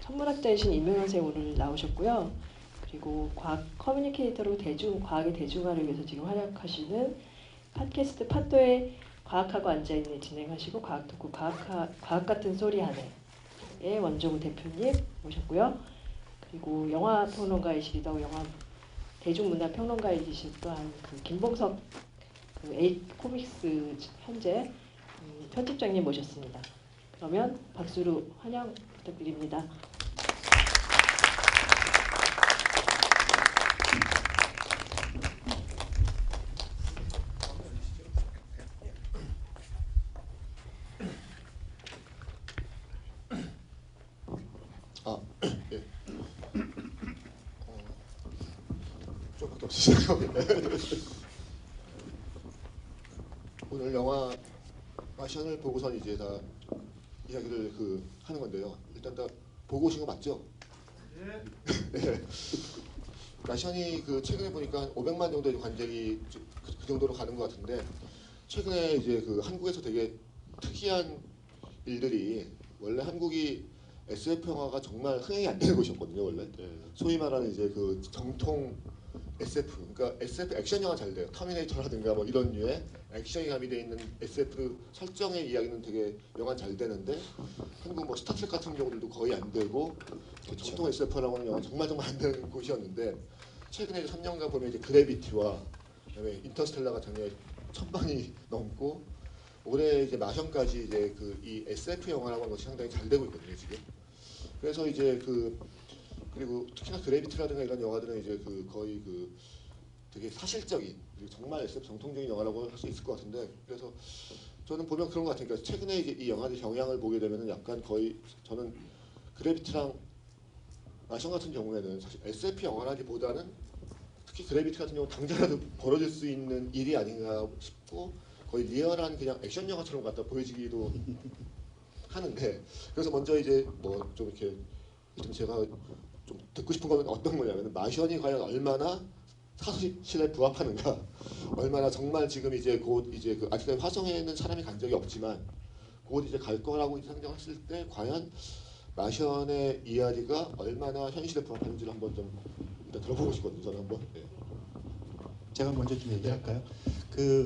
천문학자이신 임명환 선생님 오늘 나오셨고요. 그리고 과학 커뮤니케이터로 과학의 대중화를 위해서 지금 활약하시는 팟캐스트 팟도에 과학하고 앉아있는 진행하시고 과학 토크 과학 같은 소리 하네의 원종우 대표님 모셨고요. 그리고 영화 평론가이시기도 하고 영화 대중문화 평론가이신 또한 그 김봉석 그 에잇 코믹스 현재 편집장님 모셨습니다. 그러면 박수로 환영 부탁드립니다. 예. 좀밖에 없으시죠? 오늘 영화 마션을 보고선 이제 다 이야기를 하는 건데요. 일단 다 보고 오신 거 맞죠? 네. 마션이 최근에 보니까 한 500만 정도의 관객이 그 정도로 가는 것 같은데, 최근에 이제 한국에서 되게 특이한 일들이, 원래 한국이 SF 영화가 정말 흥행이 안 되는 곳이었거든요, 원래. 소위 말하는 이제 정통 SF, 그러니까 SF 액션 영화 잘 돼요. 터미네이터라든가 뭐 이런 류의 액션이 가미되어 있는 SF 설정의 이야기는 되게 영화 잘 되는데, 한국 뭐 스타트랙 같은 경우들도 거의 안 되고, 그렇죠. 정통 SF라고 하는 영화 정말 안 되는 곳이었는데, 최근에 3년간 보면 이제 그래비티와 그다음에 인터스텔라가 작년에 1000만이 넘고, 올해 이제 마션까지 이제 이 SF 영화라고 하는 것이 상당히 잘 되고 있거든요, 지금. 그래서 이제 그리고 특히나 그래비티라든가 이런 영화들은 이제 거의 되게 사실적인, 정말 SF 정통적인 영화라고 할 수 있을 것 같은데, 그래서 저는 보면 그런 것 같으니까 최근에 이제 이 영화의 경향을 보게 되면은 약간 거의 저는 그래비티랑 마션 같은 경우에는 사실 SF 영화라기보다는, 특히 그래비티 같은 경우 당장이라도 벌어질 수 있는 일이 아닌가 싶고, 거의 리얼한 그냥 액션 영화처럼 갖다 보여지기도 하는데, 그래서 먼저 이제 뭐 좀 이렇게 일단 제가 좀 듣고 싶은 거는 어떤 거냐면, 마션이 과연 얼마나 사실에 부합하는가, 얼마나 정말 지금 이제 곧 이제 아직까지 화성에는 사람이 간 적이 없지만 곧 이제 갈 거라고 상정했을 때 과연 마션의 이야기가 얼마나 현실에 부합하는지를 한번 좀 일단 들어보고 싶거든요. 저는 한번. 네. 제가 먼저 좀 얘기할까요?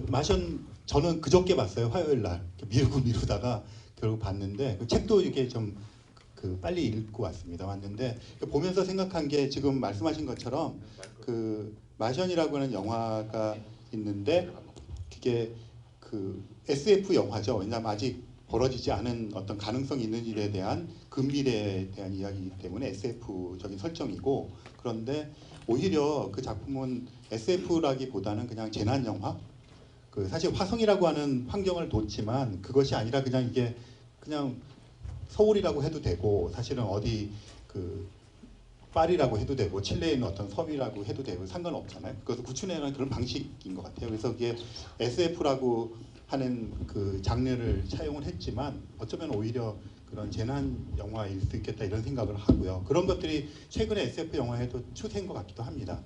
마션 저는 그저께 봤어요. 화요일 날 미루다가 결국 봤는데, 책도 이게 좀 빨리 읽고 왔는데 보면서 생각한 게, 지금 말씀하신 것처럼 마션이라고 하는 영화가 있는데, 그게 SF 영화죠. 왜냐하면 아직 벌어지지 않은 어떤 가능성이 있는 일에 대한 근미래에 대한 이야기이기 때문에 SF적인 설정이고, 그런데 오히려 그 작품은 SF라기보다는 그냥 재난 영화, 사실 화성이라고 하는 환경을 뒀지만 그것이 아니라 그냥 이게 그냥 서울이라고 해도 되고, 사실은 어디 파리라고 해도 되고, 칠레에 있는 어떤 섬이라고 해도 되고 상관없잖아요. 그것을 구현하는 그런 방식인 것 같아요. 그래서 이게 SF라고 하는 장르를 차용을 했지만 어쩌면 오히려 그런 재난 영화일 수 있겠다, 이런 생각을 하고요. 그런 것들이 최근에 SF 영화에도 추세인 것 같기도 합니다.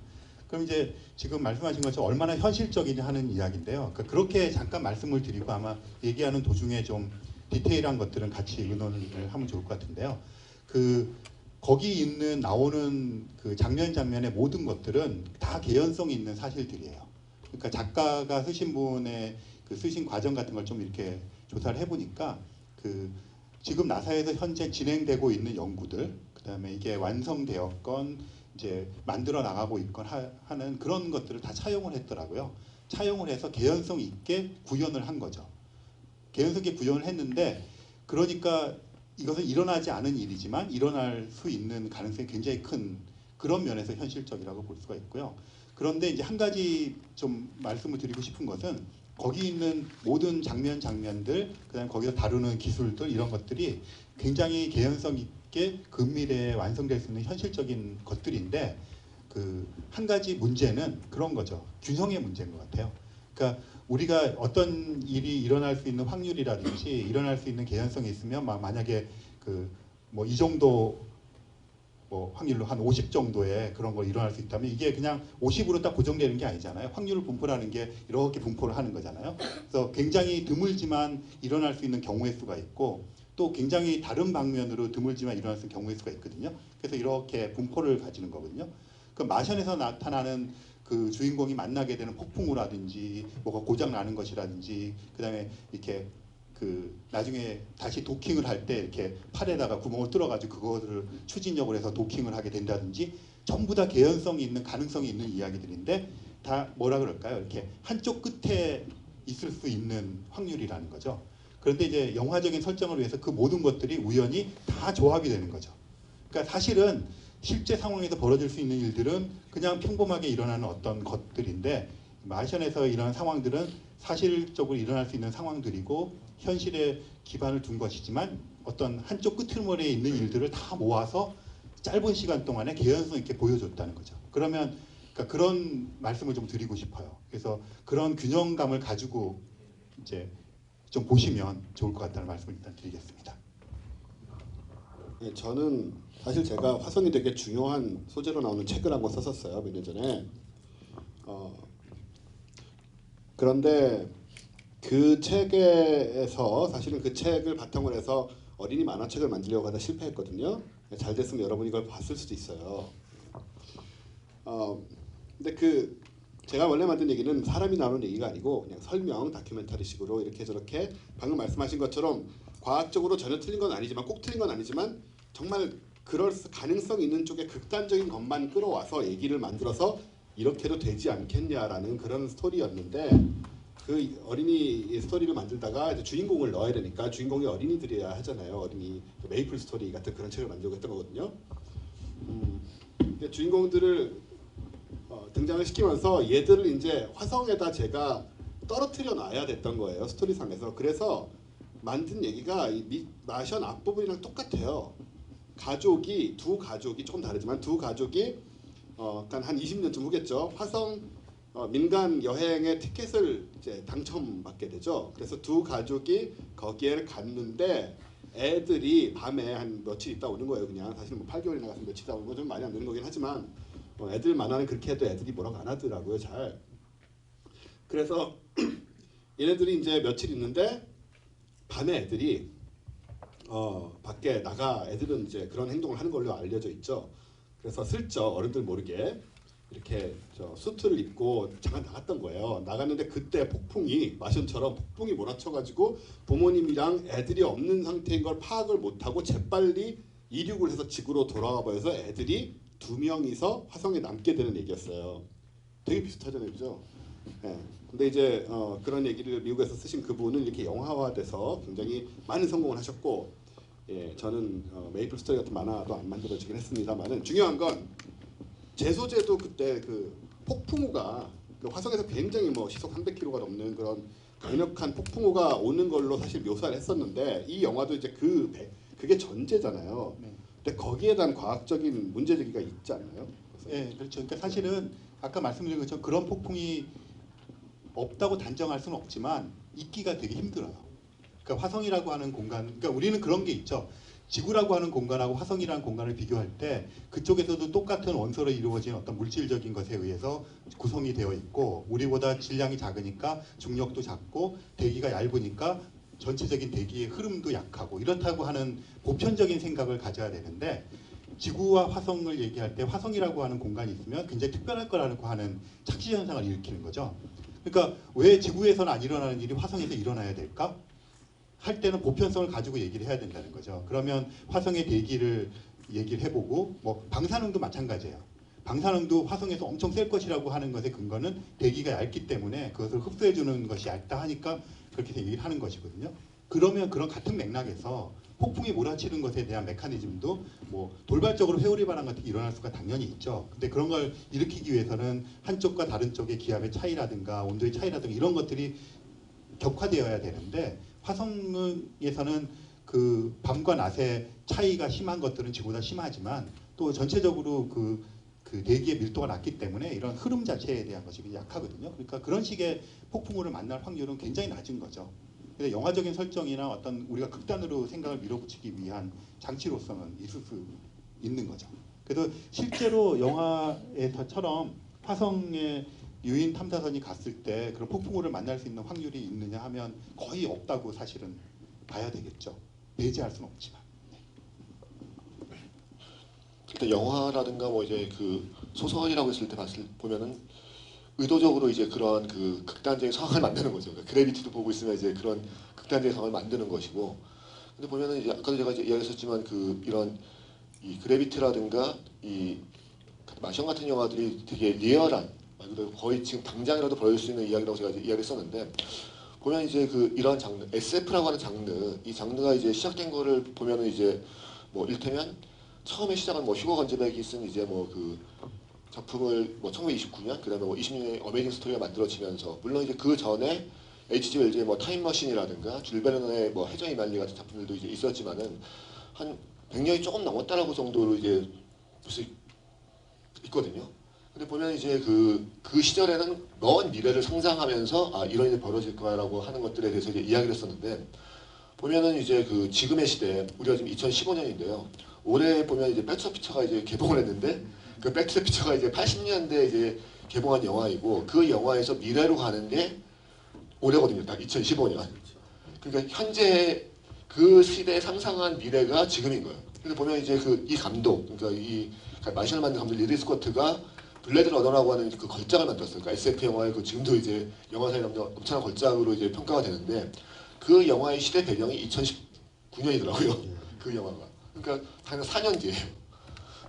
그럼 이제 지금 말씀하신 것처럼 얼마나 현실적이냐 하는 이야기인데요. 그렇게 잠깐 말씀을 드리고 아마 얘기하는 도중에 좀 디테일한 것들은 같이 의논을 하면 좋을 것 같은데요. 거기 나오는 장면의 모든 것들은 다 개연성이 있는 사실들이에요. 그러니까 작가가 쓰신 분의 쓰신 과정 같은 걸 좀 이렇게 조사를 해보니까, 지금 나사에서 현재 진행되고 있는 연구들, 그다음에 이게 완성되었건 이제 만들어 나가고 있건 하는 그런 것들을 다 차용을 했더라고요. 차용을 해서 개연성 있게 구현을 한 거죠. 개연성 있게 구현을 했는데, 그러니까 이것은 일어나지 않은 일이지만 일어날 수 있는 가능성이 굉장히 큰 그런 면에서 현실적이라고 볼 수가 있고요. 그런데 이제 한 가지 좀 말씀을 드리고 싶은 것은, 거기 있는 모든 장면들, 그다음에 거기서 다루는 기술들, 이런 것들이 굉장히 개연성 있게 근미래에 완성될 수 있는 현실적인 것들인데, 한 가지 문제는 그런 거죠. 균형의 문제인 것 같아요. 그러니까 우리가 어떤 일이 일어날 수 있는 확률이라든지 일어날 수 있는 개연성이 있으면, 만약에 뭐 이 정도 뭐 확률로 한 50 정도의 그런 거 일어날 수 있다면, 이게 그냥 50으로 딱 고정되는 게 아니잖아요. 확률 분포라는 게 이렇게 분포를 하는 거잖아요. 그래서 굉장히 드물지만 일어날 수 있는 경우의 수가 있고, 또 굉장히 다른 방면으로 드물지만 일어날 수 있는 경우일 수가 있거든요. 그래서 이렇게 분포를 가지는 거거든요. 그 마션에서 나타나는 그 주인공이 만나게 되는 폭풍우라든지 뭐가 고장 나는 것이라든지 그다음에 이렇게 그 나중에 다시 도킹을 할 때 이렇게 팔에다가 구멍을 뚫어가지고 그거를 추진력을 해서 도킹을 하게 된다든지 전부 다 개연성이 있는 가능성이 있는 이야기들인데 다 뭐라 그럴까요? 이렇게 한쪽 끝에 있을 수 있는 확률이라는 거죠. 그런데 이제 영화적인 설정을 위해서 그 모든 것들이 우연히 다 조합이 되는 거죠. 그러니까 사실은 실제 상황에서 벌어질 수 있는 일들은 그냥 평범하게 일어나는 어떤 것들인데 마션에서 이런 상황들은 사실적으로 일어날 수 있는 상황들이고 현실에 기반을 둔 것이지만 어떤 한쪽 끄트머리에 있는 일들을 다 모아서 짧은 시간 동안에 개연성 있게 보여줬다는 거죠. 그러면 그러니까 그런 말씀을 좀 드리고 싶어요. 그래서 그런 균형감을 가지고 이제 좀 보시면 좋을 것 같다는 말씀을 일단 드리겠습니다. 네, 저는 사실 제가 화성이 되게 중요한 소재로 나오는 책을 한 권 썼었어요. 몇 년 전에. 그런데 그 책에서 사실은 그 책을 바탕으로 해서 어린이 만화책을 만들려고 하다 실패했거든요. 잘 됐으면 여러분이 이걸 봤을 수도 있어요. 근데 그 제가 원래 만든 얘기는 사람이 나오는 얘기가 아니고 그냥 설명 다큐멘터리식으로 이렇게 저렇게 방금 말씀하신 것처럼 과학적으로 전혀 틀린 건 아니지만 꼭 틀린 건 아니지만 정말 그럴 가능성 있는 쪽에 극단적인 것만 끌어와서 얘기를 만들어서 이렇게도 되지 않겠냐라는 그런 스토리였는데 그 어린이 스토리를 만들다가 이제 주인공을 넣어야 되니까 주인공이 어린이들이어야 하잖아요. 어린이 메이플 스토리 같은 그런 책을 만들고 했던 거거든요. 주인공들을 등장을 시키면서 얘들을 이제 화성에다 제가 떨어뜨려 놔야 됐던 거예요. 스토리상에서. 그래서 만든 얘기가 이 마션 앞부분이랑 똑같아요. 두 가족이 조금 다르지만 두 가족이 약간 한 20년쯤 후겠죠. 화성 민간 여행의 티켓을 이제 당첨받게 되죠. 그래서 두 가족이 거기에 갔는데 애들이 밤에 한 며칠 있다 오는 거예요. 그냥 사실 뭐 8개월이나 가서 며칠 있다 오는 건 좀 많이 안 되는 거긴 하지만 애들 만나는 그렇게 해도 애들이 뭐라고 안 하더라고요. 잘. 그래서 얘네들이 이제 며칠 있는데 밤에 애들이 밖에 나가 애들은 이제 그런 행동을 하는 걸로 알려져 있죠. 그래서 슬쩍 어른들 모르게 이렇게 수트를 입고 잠깐 나갔던 거예요. 나갔는데 그때 폭풍이 마션처럼 폭풍이 몰아쳐가지고 부모님이랑 애들이 없는 상태인 걸 파악을 못하고 재빨리 이륙을 해서 지구로 돌아와 버려서 애들이 2명이서 화성에 남게 되는 얘기였어요. 되게 비슷하잖아요, 그죠? 네. 근데 이제 그런 얘기를 미국에서 쓰신 그분은 이렇게 영화화돼서 굉장히 많은 성공을 하셨고, 예, 저는 메이플 스토리 같은 만화도 안 만들어지긴 했습니다만은 중요한 건 제 소재도 그때 그 폭풍우가 그 화성에서 굉장히 뭐 시속 300km가 넘는 그런 강력한 폭풍우가 오는 걸로 사실 묘사를 했었는데 이 영화도 이제 그게 전제잖아요. 네. 근데 거기에 대한 과학적인 문제 제기가 있지 않나요? 네, 그렇죠. 그러니까 사실은 아까 말씀드린 것처럼 그런 폭풍이 없다고 단정할 수는 없지만 있기가 되게 힘들어요. 그러니까 화성이라고 하는 공간, 그러니까 우리는 그런 게 있죠. 지구라고 하는 공간하고 화성이라는 공간을 비교할 때 그쪽에서도 똑같은 원소로 이루어진 어떤 물질적인 것에 의해서 구성이 되어 있고 우리보다 질량이 작으니까 중력도 작고 대기가 얇으니까 전체적인 대기의 흐름도 약하고 이렇다고 하는 보편적인 생각을 가져야 되는데 지구와 화성을 얘기할 때 화성이라고 하는 공간이 있으면 굉장히 특별할 거라고 하는 착시 현상을 일으키는 거죠. 그러니까 왜 지구에서는 안 일어나는 일이 화성에서 일어나야 될까? 할 때는 보편성을 가지고 얘기를 해야 된다는 거죠. 그러면 화성의 대기를 얘기를 해보고 뭐 방사능도 마찬가지예요. 방사능도 화성에서 엄청 셀 것이라고 하는 것의 근거는 대기가 얇기 때문에 그것을 흡수해주는 것이 얇다 하니까 그렇게 얘기를 하는 것이거든요. 그러면 그런 같은 맥락에서 폭풍이 몰아치는 것에 대한 메커니즘도 뭐 돌발적으로 회오리 바람 같은 게 일어날 수가 당연히 있죠. 근데 그런 걸 일으키기 위해서는 한쪽과 다른 쪽의 기압의 차이라든가 온도의 차이라든가 이런 것들이 격화되어야 되는데 화성에서는 그 밤과 낮의 차이가 심한 것들은 지구보다 심하지만 또 전체적으로 그 대기의 밀도가 낮기 때문에 이런 흐름 자체에 대한 것이 약하거든요. 그러니까 그런 식의 폭풍우를 만날 확률은 굉장히 낮은 거죠. 그래서 영화적인 설정이나 어떤 우리가 극단으로 생각을 밀어붙이기 위한 장치로서는 있을 수 있는 거죠. 그래서 실제로 영화에서처럼 화성에 유인 탐사선이 갔을 때 그런 폭풍우를 만날 수 있는 확률이 있느냐 하면 거의 없다고 사실은 봐야 되겠죠. 배제할 수는 없지만. 일단 영화라든가 뭐 이제 그 소설이라고 했을 때 보면은 의도적으로 이제 그런 그 극단적인 상황을 만드는 거죠. 그러니까 그래비티도 보고 있으면 이제 그런 극단적인 상황을 만드는 것이고. 근데 보면은 이제 아까도 제가 이제 이야기했었지만 그 이런 이 그래비티라든가 이 마션 같은 영화들이 되게 리얼한 말 그대로 거의 지금 당장이라도 벌어질 수 있는 이야기라고 제가 이제 이야기했었는데 보면 이제 그 이런 장르 SF라고 하는 장르 이 장르가 이제 시작된 거를 보면은 이제 뭐 일테면 처음에 시작한 뭐 휴거 건제백이 쓴 이제 뭐 그 작품을 뭐 1929년 그다음에 뭐 20년에 어메이징 스토리가 만들어지면서 물론 이제 그 전에 H.G. 웰즈의 뭐 타임머신이라든가 줄 베르넌의 뭐 해저 이말리 같은 작품들도 이제 있었지만은 한 100년이 조금 넘었다라고 정도로 이제 벌써 있거든요. 근데 보면 이제 그 시절에는 먼 미래를 상상하면서 아 이런 일이 벌어질 거야라고 하는 것들에 대해서 이제 이야기를 했었는데 보면은 이제 그 지금의 시대 우리가 지금 2015년인데요. 올해 보면 이제 백투더 피처가 이제 개봉을 했는데 그 백투더 피처가 이제 80년대 이제 개봉한 영화이고 그 영화에서 미래로 가는 게 올해거든요. 딱 2015년. 그러니까 현재 그 시대에 상상한 미래가 지금인 거예요. 근데 보면 이제 그 이 감독, 그러니까 이 마션을 만든 감독 리리 스코트가 블레드 러너라고 하는 그 걸작을 만들었어요. 그러니까 SF 영화의 그 지금도 이제 영화사에 남는 엄청난 걸작으로 이제 평가가 되는데 그 영화의 시대 배경이 2019년이더라고요. 그 영화가. 그러니까 단 4년 뒤에요.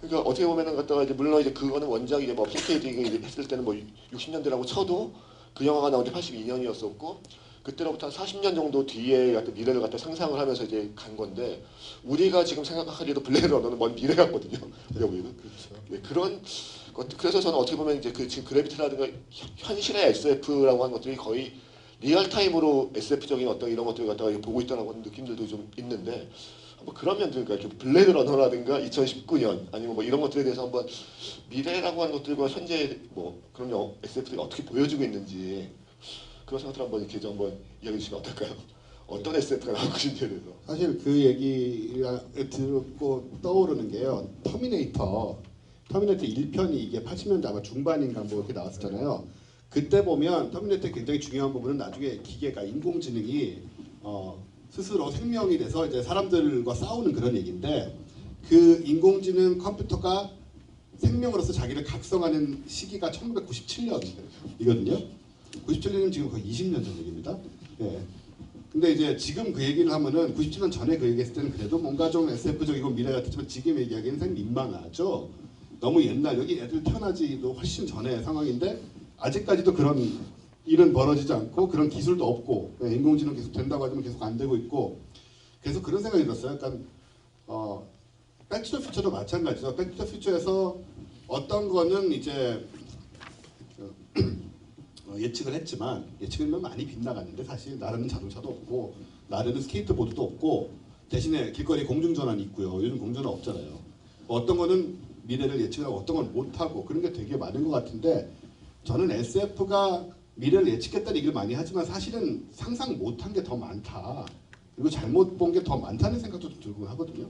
그러니까 어떻게 보면은 갖다가 이제 물론 이제 그거는 원작이 이제 뭐 핑크헤디 했을 때는 뭐 60년대라고 쳐도 그 영화가 나온 게 82년이었었고 그때로부터 한 40년 정도 뒤에 같은 미래를 갖다 상상을 하면서 이제 간 건데 우리가 지금 생각하기에도 블레이드 러너는 먼 미래 같거든요. 우리가 보기에는. 그렇죠. 네, 그런 것 그래서 저는 어떻게 보면 이제 그 지금 그래비티라든가 현실의 SF라고 하는 것들이 거의 리얼타임으로 SF적인 어떤 이런 것들을 갖다가 보고 있다라고 하는 느낌들도 좀 있는데 뭐 그런 면들 그러니까 블레이드 러너라든가 2019년 아니면 뭐 이런 것들에 대해서 한번 미래라고 하는 것들과 현재 뭐 그런 SF들이 어떻게 보여지고 있는지 그런 생각들 한번 이렇게 좀 한번 이야기해 주시면 어떨까요? 어떤 SF가 나오고 있는지에 대해서. 사실 그 얘기를 듣고 떠오르는 게요. 터미네이터 1편이 이게 80년대 아마 중반인가 뭐 이렇게 나왔었잖아요. 그때 보면 터미네이터의 굉장히 중요한 부분은 나중에 기계가 인공지능이 스스로 생명이 돼서 이제 사람들과 싸우는 그런 얘기인데 그 인공지능 컴퓨터가 생명으로서 자기를 각성하는 시기가 1997년이거든요. 97년이면 지금 거의 20년 전 얘기입니다. 예. 근데 이제 지금 그 얘기를 하면은 97년 전에 그 얘기했을 때는 그래도 뭔가 좀 SF적이고 미래 같았지만 지금 얘기하기는 상당히 민망하죠. 너무 옛날 여기 애들 태어나지도 훨씬 전의 상황인데 아직까지도 그런 일은 벌어지지 않고 그런 기술도 없고 인공지능 계속 된다고 하지만 계속 안 되고 있고 그래서 그런 생각이 들었어요. 약간 백투더 퓨처도 마찬가지죠. 백투더 퓨처에서 어떤 거는 이제 예측을 했지만 예측은 많이 빗나갔는데 사실 나르는 자동차도 없고 나르는 스케이트보드도 없고 대신에 길거리 공중전환이 있고요. 요즘 공중전환 없잖아요. 어떤 거는 미래를 예측하고 어떤 건 못하고 그런 게 되게 많은 것 같은데 저는 SF가 미래를 예측했다는 얘기를 많이 하지만 사실은 상상 못한 게 더 많다. 그리고 잘못 본 게 더 많다는 생각도 좀 들고 하거든요.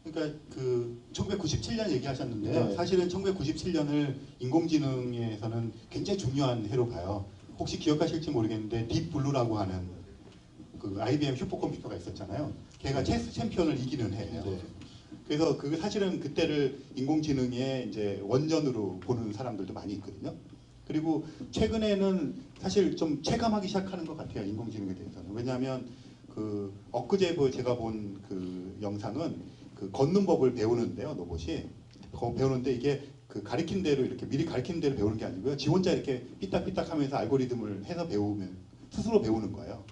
그러니까 그 1997년 얘기하셨는데요. 네. 사실은 1997년을 인공지능에서는 굉장히 중요한 해로 봐요. 혹시 기억하실지 모르겠는데 딥블루라고 하는 그 IBM 슈퍼컴퓨터가 있었잖아요. 걔가 체스 챔피언을 이기는 해예요. 네. 그래서 그 사실은 그때를 인공지능의 이제 원전으로 보는 사람들도 많이 있거든요. 그리고 최근에는 사실 좀 체감하기 시작하는 것 같아요. 인공지능에 대해서는. 왜냐하면 그 엊그제 제가 본 그 영상은 그 걷는 법을 배우는데요, 로봇이. 그거 배우는데 이게 그 가리킨 대로 이렇게 미리 가리킨 대로 배우는 게 아니고요. 지 혼자 이렇게 삐딱삐딱하면서 알고리즘을 해서 배우면 스스로 배우는 거예요.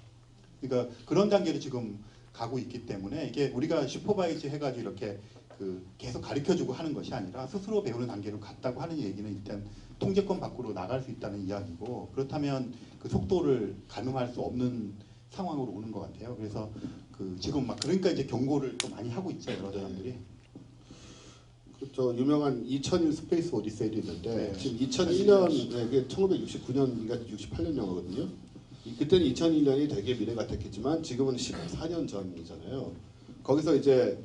그러니까 그런 단계로 지금 가고 있기 때문에 이게 우리가 슈퍼바이즈 해가지고 이렇게 그 계속 가르쳐주고 하는 것이 아니라 스스로 배우는 단계로 갔다고 하는 얘기는 일단 통제권 밖으로 나갈 수 있다는 이야기고 그렇다면 그 속도를 가늠할 수 없는 상황으로 오는 것 같아요. 그래서 그 지금 막 그러니까 이제 경고를 또 많이 하고 있죠 여러 사람들이. 그렇죠. 유명한 2001 스페이스 오디세이도 있는데 네. 지금 2001년 그게 1999년인가 68년 영화거든요. 그때는 2001년이 되게 미래 같았겠지만 지금은 14년 전이잖아요. 거기서 이제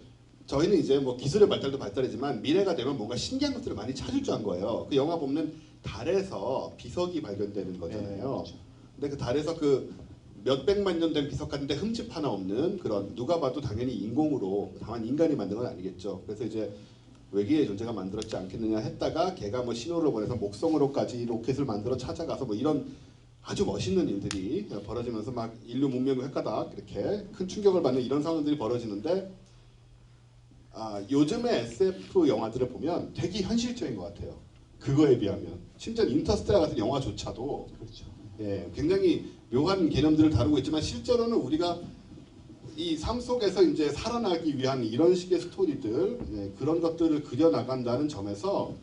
저희는 이제 뭐 기술의 발달도 발달이지만 미래가 되면 뭔가 신기한 것들을 많이 찾을 줄 안 거예요. 그 영화 보면 달에서 비석이 발견되는 거잖아요. 네, 그렇죠. 근데 그 달에서 그 몇백만 년 된 비석 같은데 흠집 하나 없는 그런, 누가 봐도 당연히 인공으로, 다만 인간이 만든 건 아니겠죠. 그래서 이제 외계의 존재가 만들었지 않겠느냐 했다가 걔가 뭐 신호를 보내서 목성으로까지 로켓을 만들어 찾아가서 뭐 이런 아주 멋있는 일들이 벌어지면서 막 인류 문명을 획가닥 이렇게 큰 충격을 받는 이런 상황들이 벌어지는데, 요즘의 SF 영화들을 보면 되게 현실적인 것 같아요. 그거에 비하면 심지어 인터스텔라 같은 영화조차도 그렇죠. 예, 굉장히 묘한 개념들을 다루고 있지만 실제로는 우리가 이 삶 속에서 이제 살아나기 위한 이런 식의 스토리들, 예, 그런 것들을 그려나간다는 점에서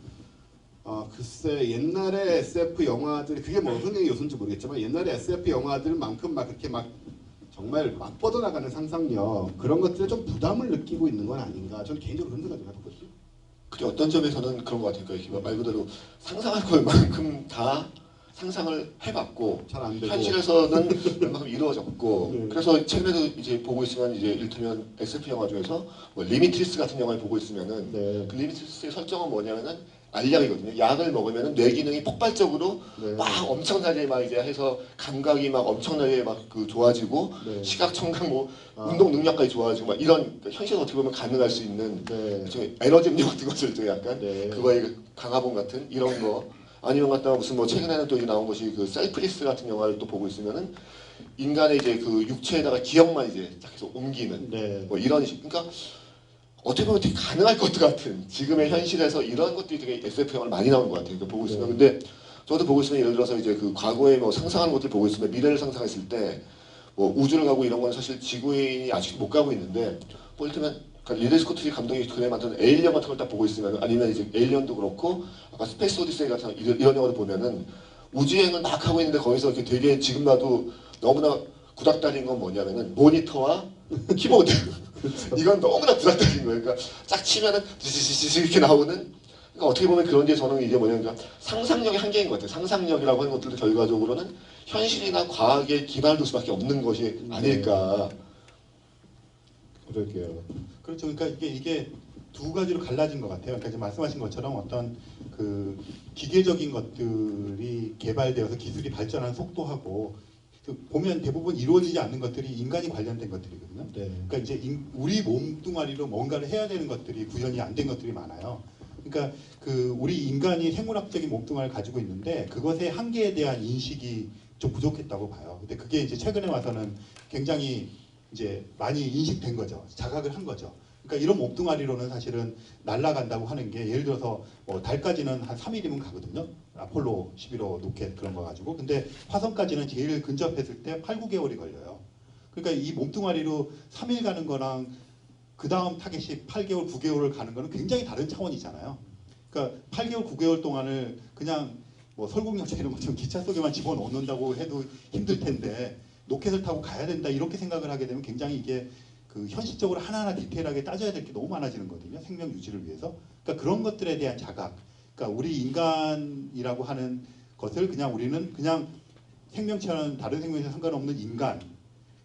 글쎄 옛날에 SF 영화들이, 그게 뭐 흥행의 요소인지 모르겠지만 옛날에 SF 영화들만큼 막 그렇게 막 정말 막 뻗어나가는 상상력, 그런 것들에 좀 부담을 느끼고 있는 건 아닌가, 저는 개인적으로 그런 생각을 좀 해봤거든요. 근데 어떤 점에서는 그런 것 같아요. 그러니까 말 그대로 상상할 것만큼 다 상상을 해봤고 잘 안 되고 현실에서는 웬만큼 이루어졌고 네. 그래서 최근에도 이제 보고 있으면 이제 이를테면 SF 영화 중에서 뭐 리미트리스 같은 영화를 보고 있으면은 네. 그 리미트리스의 설정은 뭐냐면은 알약이거든요. 약을 먹으면은 뇌 기능이 폭발적으로 네. 막 엄청나게 막 이제 해서 감각이 막 엄청나게 막 그 좋아지고 네. 시각, 청각, 뭐 아. 운동 능력까지 좋아지고 막 이런 그러니까 현실에서 어떻게 보면 가능할 수 있는 네. 일종의 에너지 음료 같은 것을 또 약간 네. 그거의 강화본 같은 이런 거 아니면 갖다가 무슨 뭐 최근에는 또 이제 나온 것이 그 셀프리스 같은 영화를 또 보고 있으면은 인간의 이제 그 육체에다가 기억만 이제 딱 해서 옮기는 네. 뭐 이런 식 그러니까 어떻게 보면 되게 가능할 것도 같은 지금의 현실에서 이런 것들이 되게 SF 영화를 많이 나오는 것 같아요. 그러니까 보고 있으면 근데 저도 보고 있으면 예를 들어서 이제 그 과거에 뭐 상상하는 것들 보고 있으면 미래를 상상했을 때 뭐 우주를 가고 이런 건 사실 지구인이 아직 못 가고 있는데 뭐 이를테면 그러니까 리들리 스코트 감독이 그래 만든 에일리언 같은 걸 딱 보고 있으면 아니면 이제 에일리언도 그렇고 아까 스페이스 오디세이 같은 이런 영화를 보면은 우주여행을 막 하고 있는데 거기서 이렇게 되게 지금 봐도 너무나 구닥다리인 건 뭐냐면은 모니터와 키보드 이건 너무나 구닥다리인 거예요. 그러니까 쫙 치면은 지지지지 이렇게 나오는 그러니까 어떻게 보면 그런 게 저는 이게 뭐냐면 상상력의 한계인 것 같아요. 상상력이라고 하는 것들도 결과적으로는 현실이나 과학에 기반을 둘 수밖에 없는 것이 아닐까. 그러게요. 그렇죠. 그러니까 이게 두 가지로 갈라진 것 같아요. 그러니까 지금 말씀하신 것처럼 어떤 그 기계적인 것들이 개발되어서 기술이 발전하는 속도하고 보면 대부분 이루어지지 않는 것들이 인간이 관련된 것들이거든요. 네. 그러니까 이제 우리 몸뚱아리로 뭔가를 해야 되는 것들이 구현이 안 된 것들이 많아요. 그러니까 그 우리 인간이 생물학적인 몸뚱아리를 가지고 있는데 그것의 한계에 대한 인식이 좀 부족했다고 봐요. 근데 그게 이제 최근에 와서는 굉장히 이제 많이 인식된 거죠. 자각을 한 거죠. 그러니까 이런 몸뚱아리로는 사실은 날아간다고 하는 게 예를 들어서 뭐 달까지는 한 3일이면 가거든요. 아폴로 11호 로켓 그런 거 가지고. 근데 화성까지는 제일 근접했을 때 8, 9개월이 걸려요. 그러니까 이 몸뚱아리로 3일 가는 거랑 그 다음 타겟이 8개월, 9개월을 가는 거는 굉장히 다른 차원이잖아요. 그러니까 8개월, 9개월 동안을 그냥 뭐 설국열차 이런 것처럼 기차 속에만 집어넣는다고 해도 힘들 텐데 로켓을 타고 가야 된다 이렇게 생각을 하게 되면 굉장히 이게 그 현실적으로 하나하나 디테일하게 따져야 될 게 너무 많아지는 거거든요. 생명 유지를 위해서. 그러니까 그런 것들에 대한 자각. 그러니까 우리 인간이라고 하는 것을 그냥 우리는 그냥 생명체와는 다른 생명체와 상관없는 인간.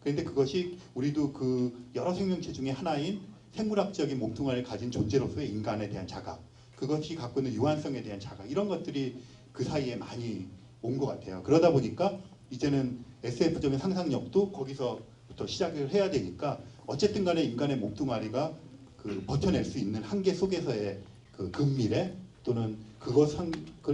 그런데 그것이 우리도 그 여러 생명체 중에 하나인 생물학적인 몸뚱아리를 가진 존재로서의 인간에 대한 자각. 그것이 갖고 있는 유한성에 대한 자각. 이런 것들이 그 사이에 많이 온 것 같아요. 그러다 보니까 이제는 SF적인 상상력도 거기서부터 시작을 해야 되니까 어쨌든 간에 인간의 몸뚱아리가 그 버텨낼 수 있는 한계 속에서의 그 근미래 또는 그걸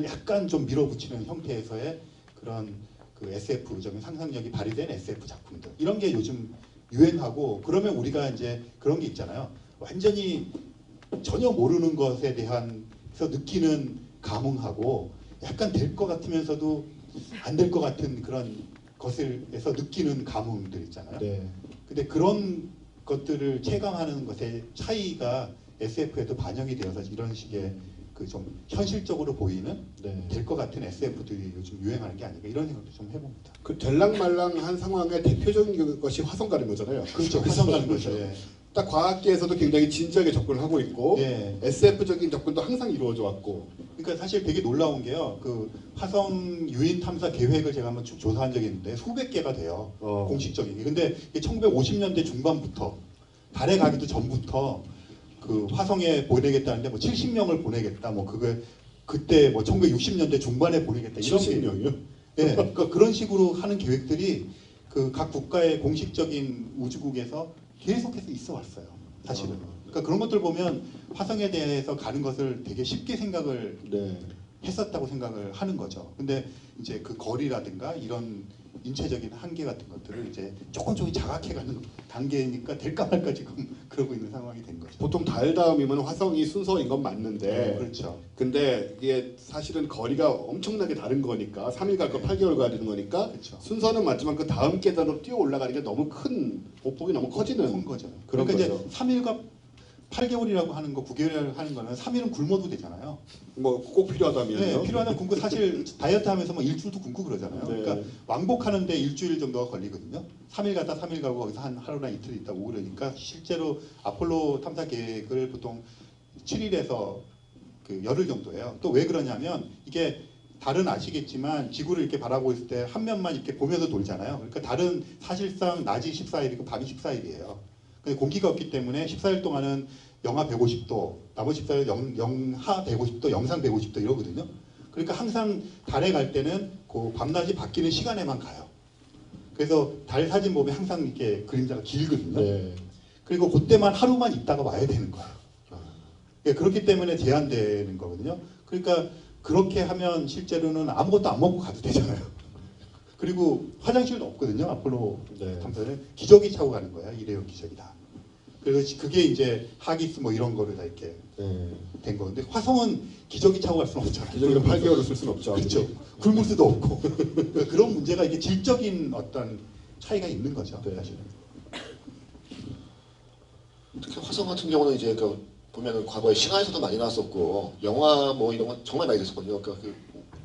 약간 좀 밀어붙이는 형태에서의 그런 그 SF적인 상상력이 발휘된 SF 작품들 이런 게 요즘 유행하고 그러면 우리가 이제 그런 게 있잖아요. 완전히 전혀 모르는 것에 대한서 느끼는 감흥하고 약간 될 것 같으면서도 안 될 것 같은 그런 것을에서 느끼는 감흥들 있잖아요. 네. 근데 그런 것들을 체감하는 것의 차이가 SF에도 반영이 되어서 이런 식의 그 좀 현실적으로 보이는 네. 될 것 같은 SF들이 요즘 유행하는 게 아닌가 이런 생각도 좀 해봅니다. 그 될랑말랑한 상황의 대표적인 것이 화성 가는 거잖아요. 그렇죠. 화성 가는 거죠. 예. 딱 과학계에서도 굉장히 진지하게 접근을 하고 있고 예. SF적인 접근도 항상 이루어져 왔고. 그러니까 사실 되게 놀라운 게요. 그 화성 유인 탐사 계획을 제가 한번 쭉 조사한 적이 있는데 수백 개가 돼요. 공식적인 게. 근데 이게 1950년대 중반부터 달에 가기도 전부터 그 화성에 보내겠다는데 뭐 70명을 보내겠다. 뭐 그걸 그때 뭐 1960년대 중반에 보내겠다. 이런 70명이요? 예. 그러니까 그런 식으로 하는 계획들이 그 그 각 국가의 공식적인 우주국에서 계속해서 있어 왔어요. 사실은. 그러니까 그런 것들 보면 화성에 대해서 가는 것을 되게 쉽게 생각을 네. 했었다고 생각을 하는 거죠. 근데 이제 그 거리라든가 이런 인체적인 한계 같은 것들을 이제 조금 자각해가는 단계니까 될까 말까 지금 그러고 있는 상황이 된 거죠. 보통 달 다음이면 화성이 순서인 건 맞는데 그렇죠. 근데 이게 사실은 거리가 엄청나게 다른 거니까 3일 갈 거 8개월 가야 되는 거니까 그렇죠. 순서는 맞지만 그 다음 계단으로 뛰어 올라가는 게 너무 큰 보폭이 너무 커지는 큰 거죠. 그런 그러니까 거죠. 이제 3일과 8개월이라고 하는 거, 9개월이라고 하는 거는 3일은 굶어도 되잖아요. 뭐 꼭 필요하다면요. 네, 필요하면 굶고 사실 다이어트 하면서 뭐 일주일도 굶고 그러잖아요. 네. 그러니까 왕복하는데 일주일 정도가 걸리거든요. 3일 갔다 3일 가고 거기서 한 하루나 이틀 있다 오고 그러니까 실제로 아폴로 탐사 계획을 보통 7일에서 그 열흘 정도예요. 또 왜 그러냐면 이게 달은 아시겠지만 지구를 이렇게 바라보고 있을 때 한 면만 이렇게 보면서 돌잖아요. 그러니까 달은 사실상 낮이 14일이고 밤이 14일이에요. 근데 공기가 없기 때문에 14일 동안은 영하 150도, 나머지 14일 영하 150도, 영상 150도 이러거든요. 그러니까 항상 달에 갈 때는 그 밤낮이 바뀌는 시간에만 가요. 그래서 달 사진 보면 항상 이렇게 그림자가 길거든요. 네. 그리고 그때만 하루만 있다가 와야 되는 거예요. 그러니까 그렇기 때문에 제한되는 거거든요. 그러니까 그렇게 하면 실제로는 아무것도 안 먹고 가도 되잖아요. 그리고 화장실도 없거든요. 아폴로 네. 탐사는 기저귀 차고 가는 거야. 일회용 기저귀다. 그래서 그게 이제 하기스 뭐 이런 거를 다 이렇게 네. 된 건데 화성은 기저귀 차고 갈 수는 없잖아요. 기저귀는 8개월을 쓸 수는 없죠. 그렇죠. 굶을 수도 없고 그러니까 그런 문제가 이게 질적인 어떤 차이가 있는 거죠. 네. 사실은. 특히 화성 같은 경우는 이제 그 보면은 과거에 신화에서도 많이 나왔었고 영화 뭐 이런 건 정말 많이 됐었거든요. 그러니까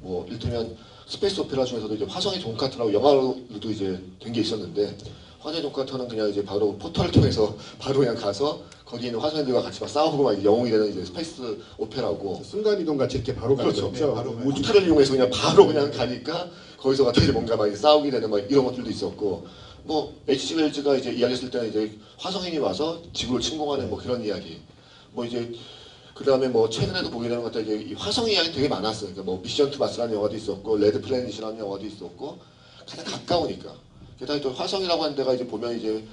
그뭐 이를테면 스페이스 오페라 중에서도 이제 화성의 돈카트라고 영화로도 이제 된 게 있었는데 화성의 돈카트는 그냥 이제 바로 포털을 통해서 바로 그냥 가서 거기 있는 화성인들과 같이 막 싸우고 막 이제 영웅이 되는 이제 스페이스 오페라고 순간 이동 같이 이렇게 바로 가는 그렇죠. 거죠. 네, 바로 가요. 호텔을 이용해서 그냥 바로 그냥 가니까 거기서 갖다 이제 뭔가 막 이제 싸우게 되는 막 이런 것들도 있었고 뭐 H.G. 웰즈가 이제 이야기했을 때는 이제 화성인이 와서 지구를 침공하는 뭐 그런 이야기 뭐 이제 그 다음에 뭐 최근에도 보게 되는 것 같아 이제 이 화성 이야기 되게 많았어요. 그러니까 뭐 미션 투 마스라는 영화도 있었고 레드 플래닛이라는 영화도 있었고 가장 가까우니까 게다가 또 화성이라고 하는 데가 이제 보면 이제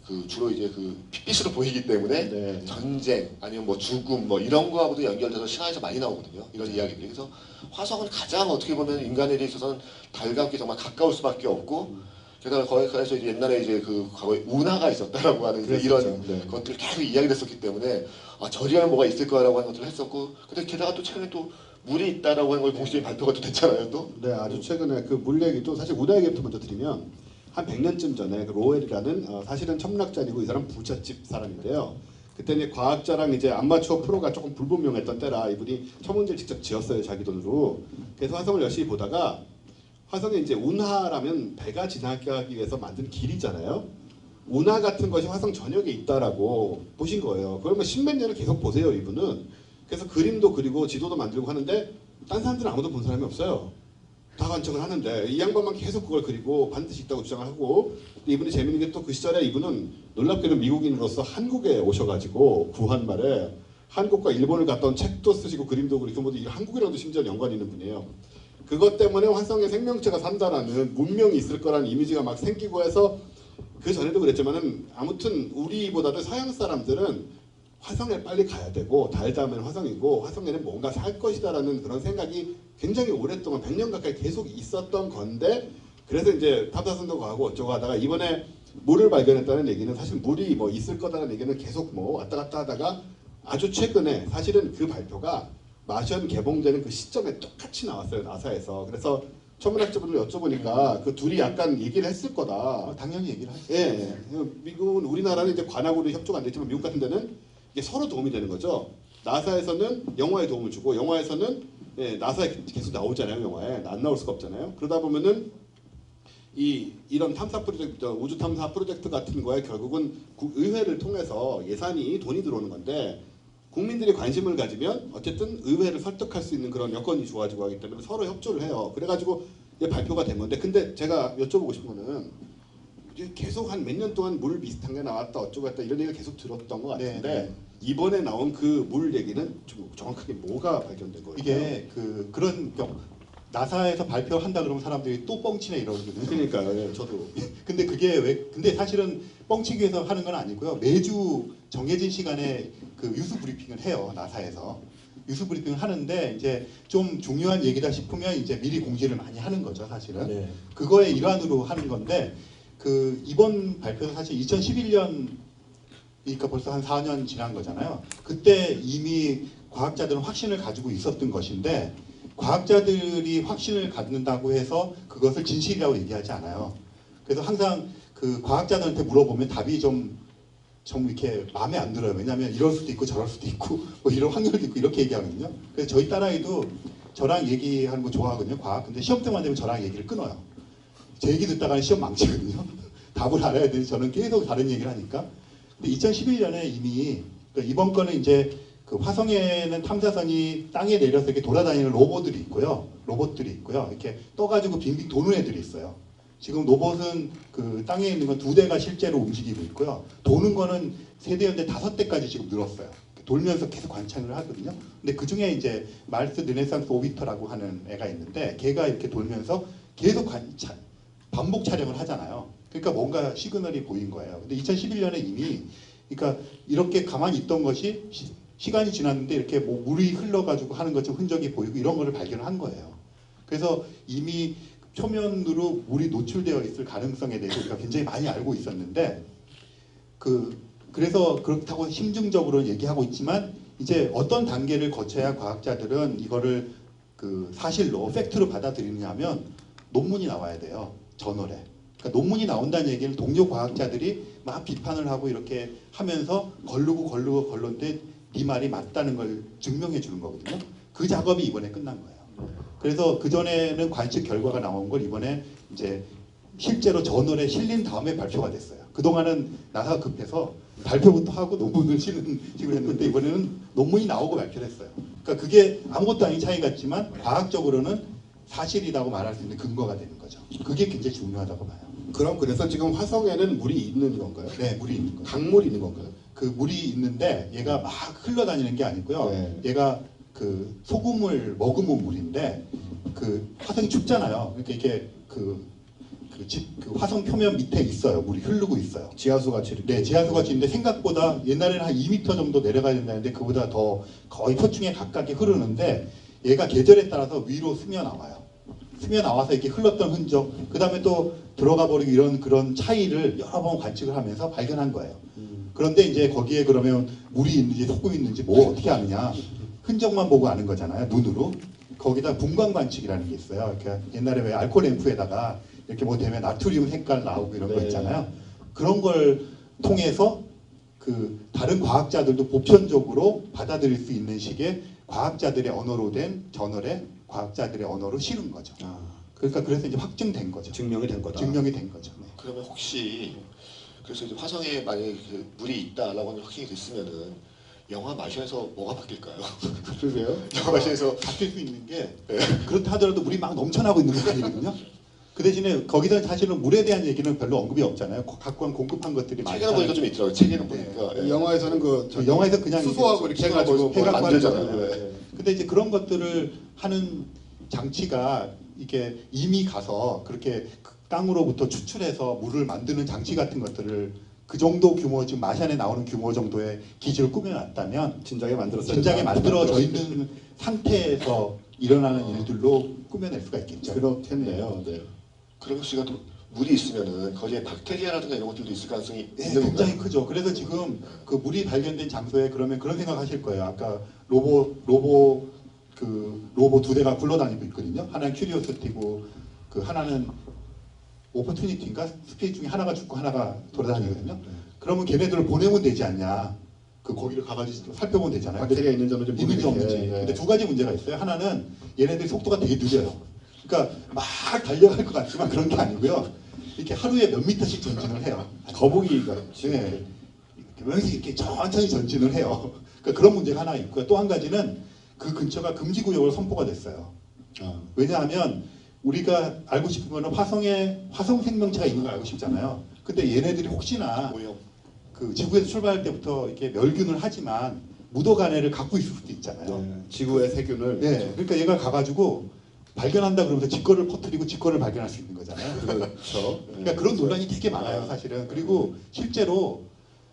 그 주로 이제 그 핏빛으로 보이기 때문에 네. 전쟁 아니면 뭐 죽음 뭐 이런 거하고도 연결돼서 신화에서 많이 나오거든요. 이런 이야기들이. 그래서 화성은 가장 어떻게 보면 인간에 있어서는 달과 함께 정말 가까울 수밖에 없고 게다가 거기서 이제 옛날에 이제 그 과거에 운하가 있었다라고 하는 이제 이런 네. 것들을 계속 이야기됐었기 때문에 아 저리하면 뭐가 있을 거라고 하는 것들을 했었고 근데 게다가 또 최근에 또 물이 있다라고 하는 걸 공식적인 발표가 또 됐잖아요 또. 네, 아주 최근에 그 물 얘기도 사실 우다 얘기부터 먼저 드리면 한 100년쯤 전에 그 로웰이라는 사실은 첨락자이고 이 사람 부잣집 사람인데요. 그때 이제 과학자랑 이제 아마추어 프로가 조금 불분명했던 때라 이분이 천문지를 직접 지었어요 자기 돈으로. 그래서 화성을 열심히 보다가 화성에 이제 운하라면 배가 지나가기 위해서 만든 길이잖아요. 운하 같은 것이 화성 전역에 있다라고 보신 거예요. 그러면 십몇 년을 계속 보세요 이분은. 그래서 그림도 그리고 지도도 만들고 하는데 딴 사람들은 아무도 본 사람이 없어요. 다 관측을 하는데 이 양반만 계속 그걸 그리고 반드시 있다고 주장을 하고 이분이 재밌는 게 또 그 시절에 이분은 놀랍게는 미국인으로서 한국에 오셔가지고 구한 말에 한국과 일본을 갔다 온 책도 쓰시고 그림도 그리고 뭐 한국이랑도 심지어 연관이 있는 분이에요. 그것 때문에 화성에 생명체가 산다라는 문명이 있을 거라는 이미지가 막 생기고 해서 그 전에도 그랬지만은 아무튼 우리보다도 서양 사람들은 화성에 빨리 가야 되고 달 다음에는 화성이고 화성에는 뭔가 살 것이다라는 그런 생각이 굉장히 오랫동안 100년 가까이 계속 있었던 건데 그래서 이제 탐사선도 가고 어쩌고 하다가 이번에 물을 발견했다는 얘기는 사실 물이 뭐 있을 거다라는 얘기는 계속 뭐 왔다 갔다 하다가 아주 최근에 사실은 그 발표가 마션 개봉되는 그 시점에 똑같이 나왔어요 나사에서. 그래서 천문학자분들 여쭤보니까 그 둘이 약간 얘기를 했을 거다. 당연히 얘기를 하죠. 예, 미국은 우리나라는 이제 관하고도 협조가 안 됐지만 미국 같은 데는 이게 서로 도움이 되는 거죠. 나사에서는 영화에 도움을 주고 영화에서는 나사에 계속 나오잖아요. 영화에 안 나올 수가 없잖아요. 그러다 보면은 이런 탐사 프로젝트, 우주 탐사 프로젝트 같은 거에 결국은 의회를 통해서 예산이 돈이 들어오는 건데 국민들이 관심을 가지면 어쨌든 의회를 설득할 수 있는 그런 여건이 좋아지고 하기 때문에 서로 협조를 해요. 그래가지고 발표가 된 건데 근데 제가 여쭤보고 싶은 거는 계속 한 몇 년 동안 물 비슷한 게 나왔다 어쩌고 했다 이런 얘기를 계속 들었던 것 같은데 네. 이번에 나온 그 물 얘기는 좀 정확하게 뭐가 발견된 거예요? 이게 그런 나사에서 발표한다 그러면 사람들이 또 뻥치네 이러거든요. 그러니까요. 예, 저도. 근데 그게 왜 근데 사실은 뻥치기 위해서 하는 건 아니고요. 매주 정해진 시간에 그 유수 브리핑을 해요. 나사에서. 유수 브리핑을 하는데 이제 좀 중요한 얘기다 싶으면 이제 미리 공지를 많이 하는 거죠, 사실은. 네. 그거의 일환으로 하는 건데 그 이번 발표는 사실 2011년 그러니까 벌써 한 4년 지난 거잖아요. 그때 이미 과학자들은 확신을 가지고 있었던 것인데 과학자들이 확신을 갖는다고 해서 그것을 진실이라고 얘기하지 않아요. 그래서 항상 그 과학자들한테 물어보면 답이 좀 이렇게 마음에 안 들어요. 왜냐하면 이럴 수도 있고 저럴 수도 있고 뭐 이런 확률도 있고 이렇게 얘기하거든요. 그래서 저희 딸아이도 저랑 얘기하는 거 좋아하거든요. 과학. 근데 시험 때만 되면 저랑 얘기를 끊어요. 제 얘기 듣다가는 시험 망치거든요. 답을 알아야 되는데 저는 계속 다른 얘기를 하니까. 근데 2011년에 이미 그러니까 이번 거는 이제 그 화성에는 탐사선이 땅에 내려서 이렇게 돌아다니는 로봇들이 있고요. 이렇게 떠가지고 빙빙 도는 애들이 있어요. 지금 로봇은 그 땅에 있는 건 2대가 실제로 움직이고 있고요. 도는 거는 3대였는데 5대까지 지금 늘었어요. 돌면서 계속 관찰을 하거든요. 근데 그 중에 이제 말스 르네상스 오비터라고 하는 애가 있는데 걔가 이렇게 돌면서 계속 반복 촬영을 하잖아요. 그러니까 뭔가 시그널이 보인 거예요. 근데 2011년에 이미 그러니까 이렇게 가만히 있던 것이 시간이 지났는데 이렇게 뭐 물이 흘러가지고 하는 것처럼 흔적이 보이고 이런 거를 발견한 거예요. 그래서 이미 표면으로 물이 노출되어 있을 가능성에 대해서 우리가 굉장히 많이 알고 있었는데 그래서 그렇다고 심증적으로 얘기하고 있지만 이제 어떤 단계를 거쳐야 과학자들은 이거를 그 사실로 팩트로 받아들이느냐면 논문이 나와야 돼요. 저널에. 그러니까 논문이 나온다는 얘기는 동료 과학자들이 막 비판을 하고 이렇게 하면서 걸르는데 네 말이 맞다는 걸 증명해 주는 거거든요. 그 작업이 이번에 끝난 거예요. 그래서 그 전에는 관측 결과가 나온 걸 이번에 이제 실제로 저널에 실린 다음에 발표가 됐어요. 그동안은 나사가 급해서 발표부터 하고 논문을 실는 식으로 했는데 이번에는 논문이 나오고 발표를 했어요. 그러니까 그게 아무것도 아닌 차이 같지만 과학적으로는 사실이라고 말할 수 있는 근거가 되는 거죠. 그게 굉장히 중요하다고 봐요. 그럼 그래서 지금 화성에는 물이 있는 건가요? 네, 물이 있는 거예요. 강물이 있는 건가요? 그 물이 있는데 얘가 막 흘러다니는 게 아니고요. 네. 얘가 그 소금을 머금은 물인데 그 화성이 춥잖아요. 그러니까 이게 그 화성 표면 밑에 있어요. 물이 흐르고 있어요. 지하수 같이 이렇게. 네, 지하수 같이 있는데 생각보다 옛날에는 한 2m 정도 내려가야 된다는데 그보다 더 거의 표층에 가깝게 흐르는데 얘가 계절에 따라서 위로 스며 나와요. 스며 나와서 이렇게 흘렀던 흔적, 그 다음에 또 들어가 버리고 이런 그런 차이를 여러 번 관측을 하면서 발견한 거예요. 그런데 이제 거기에 그러면 물이 있는지 소금이 있는지 뭐 어떻게 아느냐? 흔적만 보고 아는 거잖아요. 눈으로. 거기다 분광 관측이라는 게 있어요. 그러니까 옛날에 왜 알코올 램프에다가 이렇게 뭐 되면 나트륨 색깔 나오고 이런 거 네. 있잖아요. 그런 걸 통해서 그 다른 과학자들도 보편적으로 받아들일 수 있는 식의 과학자들의 언어로 된 저널에 과학자들의 언어로 실은 거죠. 그러니까 그래서 이제 확증된 거죠. 증명이 된 거다. 증명이 된 거죠. 네. 그러면 혹시 그래서 이제 화성에 만약에 그 물이 있다라고 하는 확신이 됐으면은 영화 마션에서 뭐가 바뀔까요? 그러게요. 영화 마션에서 바뀔 수 있는 게 그렇다 하더라도 물이 막 넘쳐나고 있는 건 아니거든요. 그 대신에 거기서 사실은 물에 대한 얘기는 별로 언급이 없잖아요. 각관 공급한 것들이 많이 책에는 보니까 좀 있더라고요. 책에는 보니까 예. 영화에서는 그 영화에서 그냥 수소하고 이렇게 해가지고 해갖고 만들잖아요. 하는 거잖아요. 예. 근데 이제 그런 것들을 하는 장치가 이게 이미 가서 그렇게 땅으로부터 추출해서 물을 만드는 장치 같은 것들을 그 정도 규모 지금 마샨에 나오는 규모 정도의 기지를 꾸며놨다면 진작에 만들었어요. 진작에 만들어져 있는 상태에서 일어나는 일들로 꾸며낼 수가 있겠죠. 그렇겠네요. 네. 그러면 씨가 또 물이 있으면은 거기에 박테리아라든가 이런 것들도 있을 가능성이 네, 있는 굉장히 건가요? 크죠. 그래서 지금 그 물이 발견된 장소에 그러면 그런 생각하실 거예요. 아까 로보 2대가 굴러다니고 있거든요. 하나는 큐리오시티고 그 하나는 오퍼튜니티인가 스페이스 중에 하나가 죽고 하나가 돌아다니거든요. 그러면 걔네들을 보내면 되지 않냐? 그 거기를 가가지고 살펴보면 되잖아요. 박테리아 있는지 없는지 있는지 없는지. 예, 예. 근데 두 가지 문제가 있어요. 하나는 얘네들 속도가 되게 느려요. 그러니까 막 달려갈 것 같지만 그런 게 아니고요. 이렇게 하루에 몇 미터씩 전진을 해요. 거북이가 네. 이렇게 이렇게 천천히 전진을 해요. 그러니까 그런 문제가 하나 있고요. 또 한 가지는 그 근처가 금지구역으로 선포가 됐어요. 왜냐하면 우리가 알고 싶은 거는 화성에 화성 생명체가 있는 걸 알고 싶잖아요. 근데 얘네들이 혹시나 오염. 그 지구에서 출발할 때부터 이렇게 멸균을 하지만 묻어간 애를 갖고 있을 수도 있잖아요. 네. 지구의 세균을 네, 그러니까 얘가 가가지고 발견한다 그러면서 직거를 퍼뜨리고 직거를 발견할 수 있는 거잖아요. 그렇죠. 그러니까 그런 논란이 되게 많아요, 사실은. 그리고 실제로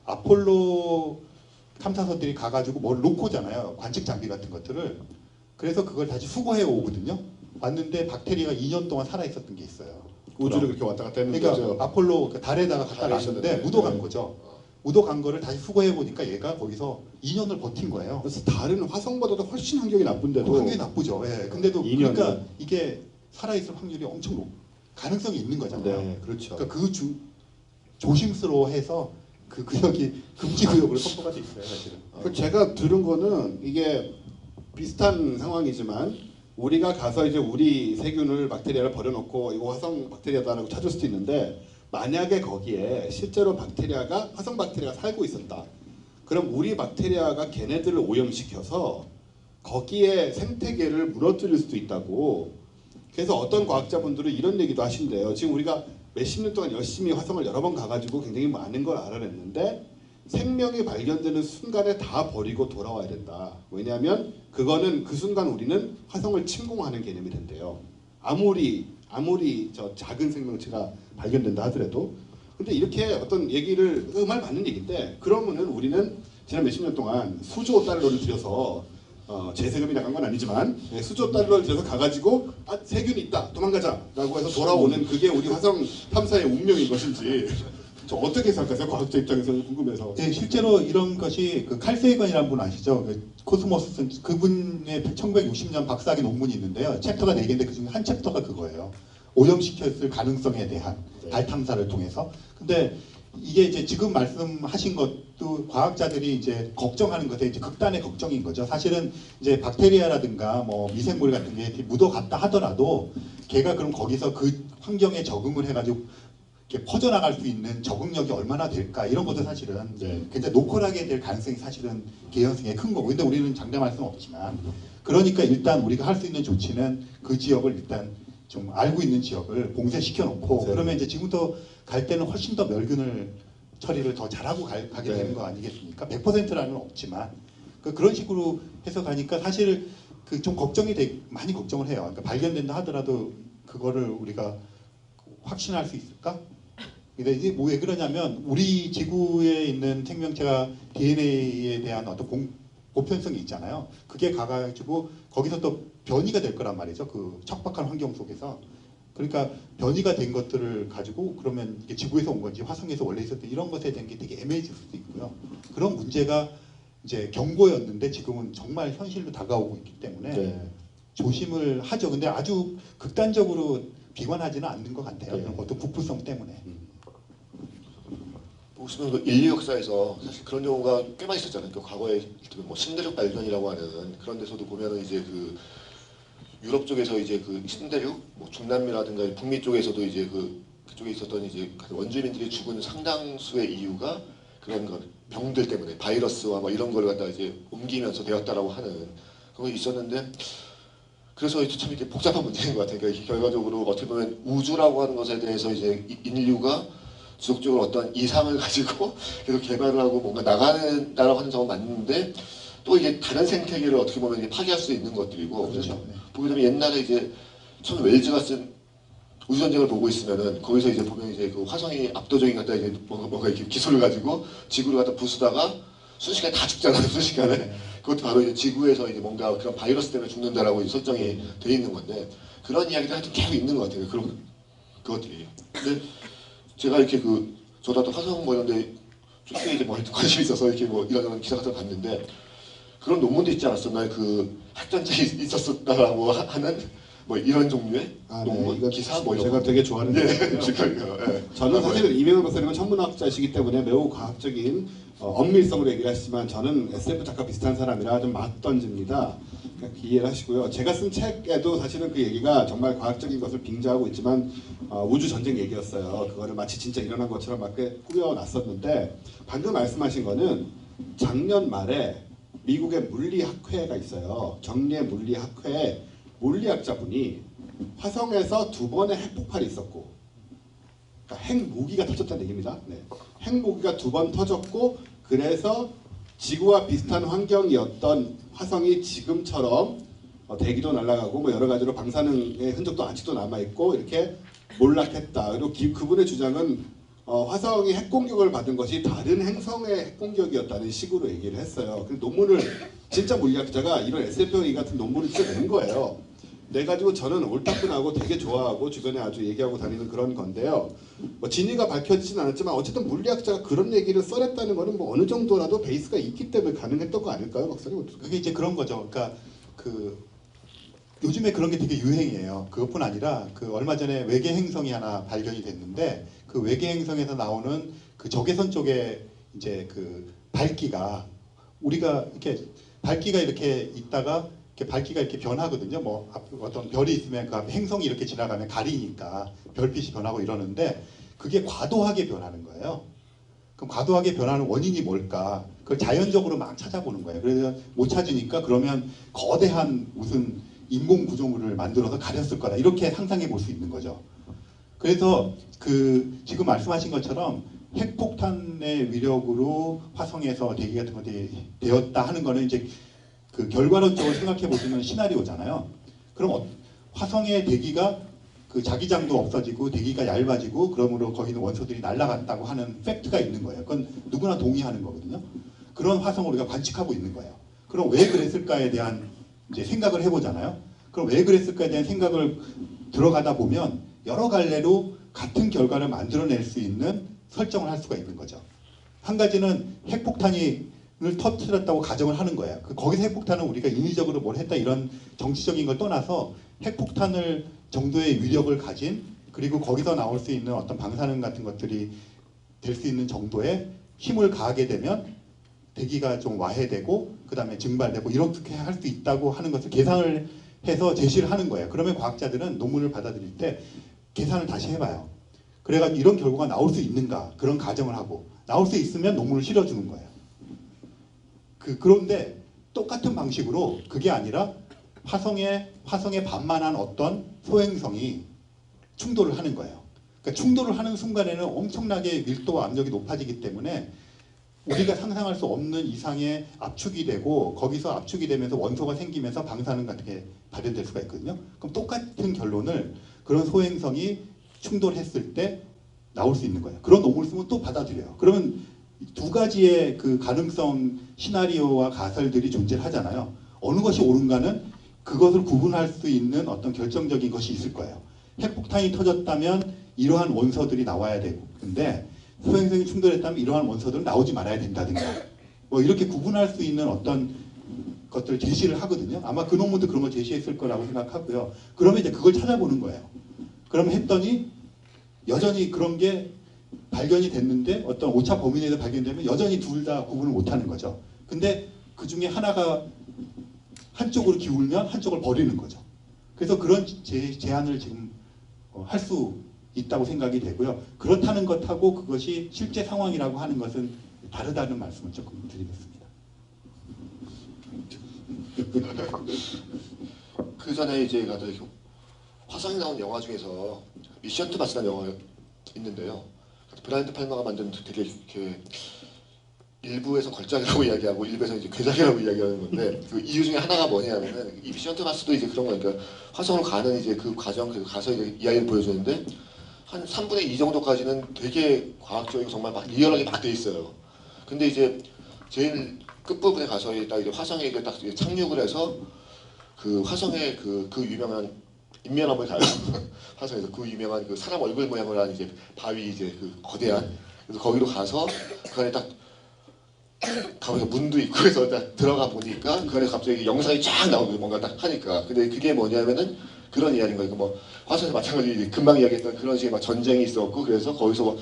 아폴로 탐사선들이 가가지고 뭘 놓고 오잖아요. 관측 장비 같은 것들을. 그래서 그걸 다시 수거해 오거든요. 왔는데 박테리아가 2년 동안 살아 있었던 게 있어요. 우주를 그렇게 왔다 갔다 했는 그러니까 거죠. 아폴로 그 달에다가 갖다 달에 놨는데 있었는데. 묻어간 네. 거죠. 묻어간 거를 다시 수거해 보니까 얘가 거기서 2년을 버틴 거예요. 그래서 다른 화성보다도 훨씬 환경이 나쁜데도 환경이 나쁘죠. 예. 근데도 2년이면. 그러니까 이게 살아있을 확률이 엄청 가능성이 있는 거잖아요. 네, 그렇죠. 그러니까 조심스러워해서 그 구역이 금지 구역으로 선포가 돼 있어요, 사실은. 제가 들은 거는 이게 비슷한 상황이지만 우리가 가서 이제 우리 세균을 박테리아를 버려놓고 이거 화성 박테리아다라고 찾을 수도 있는데 만약에 거기에 실제로 박테리아가 화성 박테리아가 살고 있었다. 그럼 우리 박테리아가 걔네들을 오염시켜서 거기에 생태계를 무너뜨릴 수도 있다고. 그래서 어떤 과학자분들은 이런 얘기도 하신대요. 지금 우리가 몇십 년 동안 열심히 화성을 여러 번 가가지고 굉장히 많은 걸 알아냈는데 생명이 발견되는 순간에 다 버리고 돌아와야 된다. 왜냐하면 그거는 그 순간 우리는 화성을 침공하는 개념이 된대요. 아무리 저 작은 생명체가 발견된다 하더라도. 근데 이렇게 어떤 얘기를 말 맞는 얘기인데 그러면은 우리는 지난 몇십 년 동안 수조 달러를 들여서 재세금이 나간 건 아니지만 수조 달러를 들여서 가가지고 세균이 있다 도망가자라고 해서 돌아오는 그게 우리 화성 탐사의 운명인 것인지 저 어떻게 생각하세요? 과학자 입장에서 궁금해서. 예, 실제로 이런 것이 그 칼 세이건이라는 분 아시죠? 그 코스모스 쓴 그분의 1960년 박사학위 논문이 있는데요. 챕터가 4개인데 그중에 한 챕터가 그거예요. 오염시켰을 가능성에 대한 달 탐사를 통해서. 근데 이게 이제 지금 말씀하신 것도 과학자들이 이제 걱정하는 것에 이제 극단의 걱정인 거죠. 사실은 이제 박테리아라든가 뭐 미생물 같은 게 묻어갔다 하더라도 걔가 그럼 거기서 그 환경에 적응을 해가지고 이렇게 퍼져나갈 수 있는 적응력이 얼마나 될까 이런 것도 사실은 굉장히 노골하게 될 가능성이 사실은 개연성에 큰 거고. 근데 우리는 장담할 수는 없지만 그러니까 일단 우리가 할 수 있는 조치는 그 지역을 일단 좀 알고 있는 지역을 봉쇄시켜 놓고 그러면 이제 지금부터 갈 때는 훨씬 더 멸균을 처리를 더 잘하고 가게 되는 거 아니겠습니까? 100%라는 없지만 그런 식으로 해서 가니까 사실 그 좀 걱정이 많이 걱정을 해요. 그러니까 발견된다 하더라도 그거를 우리가 확신할 수 있을까? 근데 이제 뭐 왜 그러냐면 우리 지구에 있는 생명체가 DNA에 대한 어떤 보편성이 있잖아요. 그게 가가지고 거기서 또 변이가 될 거란 말이죠. 그 척박한 환경 속에서. 그러니까 변이가 된 것들을 가지고 그러면 이게 지구에서 온 건지 화성에서 원래 있었던 이런 것에 대한 게 되게 애매해질 수도 있고요. 그런 문제가 이제 경고였는데 지금은 정말 현실로 다가오고 있기 때문에 조심을 하죠. 근데 아주 극단적으로 비관하지는 않는 것 같아요. 그런 어떤 부풀성 때문에. 보시면 그 인류 역사에서 사실 그런 경우가 꽤 많이 있었잖아요. 그 과거에 뭐 신대륙 발견이라고 하는 그런 데서도 보면은 이제 그 유럽 쪽에서 이제 그 신대륙, 뭐 중남미라든가 북미 쪽에서도 이제 그쪽에 있었던 이제 원주민들이 죽은 상당수의 이유가 그런 것 병들 때문에 바이러스와 뭐 이런 걸 갖다 이제 옮기면서 되었다라고 하는 그거 있었는데. 그래서 참 이렇게 복잡한 문제인 것 같아요. 그러니까 결과적으로 어떻게 보면 우주라고 하는 것에 대해서 이제 인류가 지속적으로 어떤 이상을 가지고 계속 개발을 하고 뭔가 나가는다라고 하는 점은 맞는데 또 이게 다른 생태계를 어떻게 보면 이제 파괴할 수 있는 것들이고. 그래서 보게 되면 옛날에 이제 처음 웰즈가 쓴 우주전쟁을 보고 있으면은 거기서 이제 보면 이제 그 화성이 압도적인 갖다 이제 뭔가 이렇게 기술을 가지고 지구를 갖다 부수다가 순식간에 다 죽잖아요. 순식간에. 그것도 바로 이제 지구에서 이제 뭔가 그런 바이러스 때문에 죽는다라고 이제 설정이 돼 있는 건데 그런 이야기들 하여튼 계속 있는 것 같아요. 그런 그것들이. 근데 제가 이렇게 저도 또 화성 뭐 이런데 쭉 이제 뭐 관심이 있어서 이렇게 뭐 이런 기사 같은 거 봤는데 그런 논문도 있지 않았었나요? 그 핵전쟁이 있었었다라고 하는 뭐 이런 종류의 논문, 이거 기사 뭐 이런 제가 거. 되게 좋아하는 저는 사실 이명호 박사님은 천문학자이시기 때문에 매우 과학적인 엄밀성으로 얘기를 하시지만 저는 SF 작가 비슷한 사람이라 좀 막 던집니다. 그러니까 이해를 하시고요. 제가 쓴 책에도 사실은 그 얘기가 정말 과학적인 것을 빙자하고 있지만 우주 전쟁 얘기였어요. 그거를 마치 진짜 일어난 것처럼 막 꾸며놨었는데 방금 말씀하신 거는 작년 말에 미국의 물리학회가 있어요. 정례 물리학회에 물리학자분이 화성에서 2번의 핵폭발이 있었고 그러니까 핵무기가 터졌다는 얘기입니다. 핵무기가 2번 터졌고 그래서 지구와 비슷한 환경이었던 화성이 지금처럼 대기도 날아가고 뭐 여러 가지로 방사능의 흔적도 아직도 남아 있고 이렇게 몰락했다. 그리고 그분의 주장은 화성이 핵 공격을 받은 것이 다른 행성의 핵 공격이었다는 식으로 얘기를 했어요. 그 논문을 진짜 물리학자가 이런 SFA 같은 논문을 진짜 낸 거예요. 내 가지고 저는 옳다분하고 되게 좋아하고 주변에 아주 얘기하고 다니는 그런 건데요. 뭐 진위가 밝혀지진 않았지만 어쨌든 물리학자가 그런 얘기를 써냈다는 거는 뭐 어느 정도라도 베이스가 있기 때문에 가능했던 거 아닐까요, 박사님? 그게 이제 그런 거죠. 그러니까 요즘에 그런 게 되게 유행이에요. 그것뿐 아니라 얼마 전에 외계 행성이 하나 발견이 됐는데 그 외계 행성에서 나오는 그 적외선 쪽에 이제 밝기가 우리가 이렇게 밝기가 이렇게 있다가 이렇게 밝기가 이렇게 변하거든요. 뭐 어떤 별이 있으면 그 앞에 행성이 이렇게 지나가면 가리니까 별빛이 변하고 이러는데 그게 과도하게 변하는 거예요. 그럼 과도하게 변하는 원인이 뭘까? 그걸 자연적으로 막 찾아보는 거예요. 그래서 못 찾으니까 그러면 거대한 무슨 인공 구조물을 만들어서 가렸을 거다. 이렇게 상상해 볼 수 있는 거죠. 그래서 지금 말씀하신 것처럼 핵폭탄의 위력으로 화성에서 대기 같은 것들이 되었다 하는 거는 이제 결과론적으로 생각해 보시면 시나리오잖아요. 그럼 화성의 대기가 자기장도 없어지고 대기가 얇아지고 그러므로 거기 있는 원소들이 날아갔다고 하는 팩트가 있는 거예요. 그건 누구나 동의하는 거거든요. 그런 화성을 우리가 관측하고 있는 거예요. 그럼 왜 그랬을까에 대한 이제 생각을 해보잖아요. 그럼 왜 그랬을까에 대한 생각을 들어가다 보면 여러 갈래로 같은 결과를 만들어낼 수 있는 설정을 할 수가 있는 거죠. 한 가지는 핵폭탄을 터뜨렸다고 가정을 하는 거예요. 거기서 핵폭탄은 우리가 인위적으로 뭘 했다 이런 정치적인 걸 떠나서 핵폭탄을 정도의 위력을 가진 그리고 거기서 나올 수 있는 어떤 방사능 같은 것들이 될 수 있는 정도의 힘을 가하게 되면 대기가 좀 와해되고 그 다음에 증발되고 이렇게 할 수 있다고 하는 것을 계산을 해서 제시를 하는 거예요. 그러면 과학자들은 논문을 받아들일 때 계산을 다시 해봐요. 그래가지고 이런 결과가 나올 수 있는가 그런 가정을 하고 나올 수 있으면 논문을 실어주는 거예요. 그런데 똑같은 방식으로 그게 아니라 화성에 반만한 어떤 소행성이 충돌을 하는 거예요. 그러니까 충돌을 하는 순간에는 엄청나게 밀도와 압력이 높아지기 때문에 우리가 상상할 수 없는 이상의 압축이 되고 거기서 압축이 되면서 원소가 생기면서 방사능 같은 게 발현될 수가 있거든요. 그럼 똑같은 결론을 그런 소행성이 충돌했을 때 나올 수 있는 거예요. 그런 논문을 쓰면 또 받아들여요. 그러면 두 가지의 가능성 시나리오와 가설들이 존재하잖아요. 어느 것이 옳은가는 그것을 구분할 수 있는 어떤 결정적인 것이 있을 거예요. 핵폭탄이 터졌다면 이러한 원소들이 나와야 되고 근데 소행성이 충돌했다면 이러한 원소들은 나오지 말아야 된다든가 뭐 이렇게 구분할 수 있는 어떤 것들을 제시를 하거든요. 아마 그 논문도 그런 걸 제시했을 거라고 생각하고요. 그러면 이제 그걸 찾아보는 거예요. 그럼 했더니 여전히 그런 게 발견이 됐는데 어떤 오차 범위 내에서 발견되면 여전히 둘 다 구분을 못하는 거죠. 근데 그 중에 하나가 한쪽으로 기울면 한쪽을 버리는 거죠. 그래서 그런 제안을 지금 할 수 있다고 생각이 되고요. 그렇다는 것하고 그것이 실제 상황이라고 하는 것은 다르다는 말씀을 조금 드리겠습니다. 그 전에 이제 화성에 나온 영화 중에서 미션 투 마스라는 영화가 있는데요. 브라이언트 팔머가 만든 되게 이렇게 일부에서 걸작이라고 이야기하고 일부에서 이제 괴작이라고 이야기하는 건데 그 이유 중에 하나가 뭐냐면은 이 미션 투 마스도 이제 그런 거니까 화성으로 가는 이제 그 과정 가서 이제 이야기를 보여주는데 한 3분의 2 정도까지는 되게 과학적이고 정말 막 리얼하게 막 돼 있어요. 근데 이제 제일 끝부분에 가서 딱 이제 화성에 딱 착륙을 해서 그 화성의 그 유명한 인면함을 가요. 화성에서 그 유명한 그 사람 얼굴 모양을 한 이제 바위 이제 그 거대한 그래서 거기로 가서 그 안에 딱 가면서 문도 있고 해서 딱 들어가 보니까 그 안에 갑자기 영상이 쫙 나오고 뭔가 딱 하니까 근데 그게 뭐냐면은 그런 이야기인 거예요. 뭐 화성에서 마찬가지 금방 이야기했던 그런 식의 막 전쟁이 있었고 그래서 거기서 뭐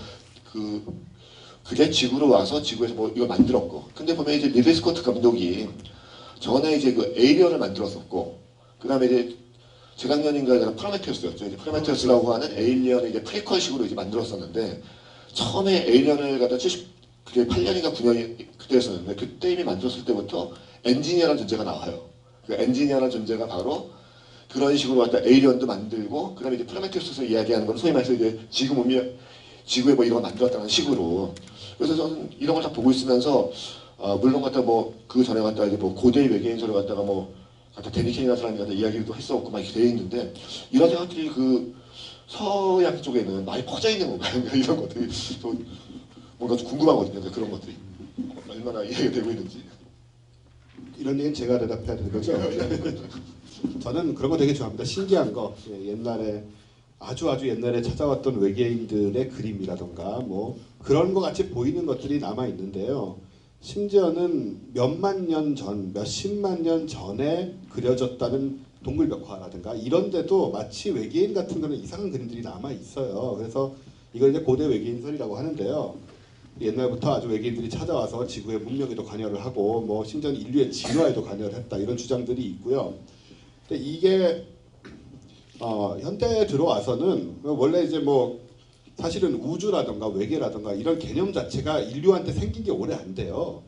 그게 지구로 와서 지구에서 뭐 이걸 만들었고 근데 보면 이제 리들리 스코트 감독이 전에 이제 그 에이리언을 만들었었고 그 다음에 이제 재작년인가 프로메테우스였죠. 이제 프로메테우스라고 하는 에일리언을 이제 프리퀄식으로 이제 만들었었는데 처음에 에일리언을 갖다 그게 8년인가 9년이 그때였었는데 그때 이미 만들었을 때부터 엔지니어라는 존재가 나와요. 그 엔지니어라는 존재가 바로 그런 식으로 갖다 에일리언도 만들고 그다음에 이제 프로메테우스에서 이야기하는 건 소위 말해서 이제 지구에 뭐 이런 걸 만들었다는 식으로 그래서 저는 이런 걸 다 보고 있으면서 물론 갖다 뭐 그 전에 갖다 이제 뭐 고대 외계인설을 갖다가 뭐 아까 데니켄이라는 사람이 갖다 이야기도 했었고 막 이렇게 되어 있는데 이런 생각들이 그 서양 쪽에는 많이 퍼져 있는 건가요? 이런 것들이 좀 뭔가 좀 궁금하거든요. 그런 것들이 얼마나 이해가 되고 있는지. 이런 얘기는 제가 대답해야 되는 거죠? 저는 그런 거 되게 좋아합니다. 신기한 거. 옛날에 아주 옛날에 찾아왔던 외계인들의 그림이라던가 뭐 그런 거 같이 보이는 것들이 남아 있는데요. 심지어는 몇만 년 전, 몇십만 년 전에 그려졌다는 동물 벽화라든가 이런데도 마치 외계인 같은 그런 이상한 그림들이 남아 있어요. 그래서 이걸 이제 고대 외계인설이라고 하는데요. 옛날부터 아주 외계인들이 찾아와서 지구의 문명에도 관여를 하고 뭐 심지어 인류의 진화에도 관여를 했다 이런 주장들이 있고요. 근데 이게 현대에 들어와서는 원래 이제 뭐 사실은 우주라든가 외계라든가 이런 개념 자체가 인류한테 생긴 게 오래 안 돼요.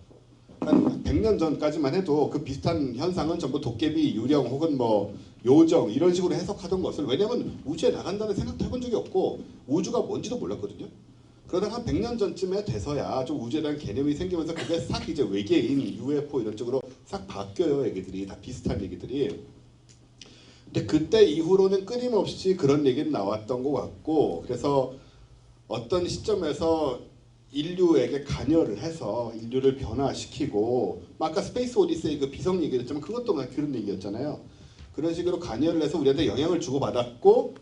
한 100년 전까지만 해도 그 비슷한 현상은 전부 도깨비, 유령 혹은 뭐 요정 이런 식으로 해석하던 것을 왜냐하면 우주에 나간다는 생각도 해본 적이 없고 우주가 뭔지도 몰랐거든요. 그러다가 한 100년 전쯤에 돼서야 좀 우주에 대한 개념이 생기면서 그게 싹 이제 외계인, UFO 이런 쪽으로 싹 바뀌어요. 얘기들이 다 비슷한 얘기들이. 근데 그때 이후로는 끊임없이 그런 얘기는 나왔던 것 같고 그래서 어떤 시점에서 인류에게 관여를 해서 인류를 변화시키고 아까 스페이스 오디세이 그 비성 얘기했지만 그것도 그런 얘기였잖아요. 그런 식으로 관여를 해서 우리한테 영향을 주고받았고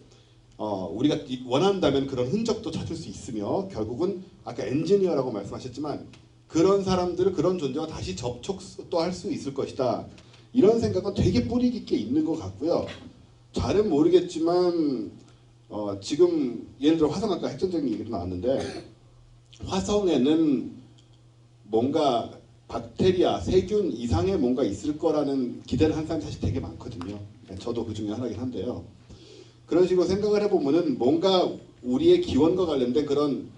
우리가 원한다면 그런 흔적도 찾을 수 있으며 결국은 아까 엔지니어라고 말씀하셨지만 그런 사람들을 그런 존재와 다시 접촉도 할 수 있을 것이다. 이런 생각은 되게 뿌리 깊게 있는 것 같고요. 잘은 모르겠지만 지금 예를 들어 화성 아까 핵전쟁 얘기도 나왔는데 화성에는 뭔가 박테리아, 세균 이상의 뭔가 있을 거라는 기대를 한 사람이 사실 되게 많거든요. 저도 그 중에 하나긴 한데요. 그런 식으로 생각을 해보면은 뭔가 우리의 기원과 관련된 그런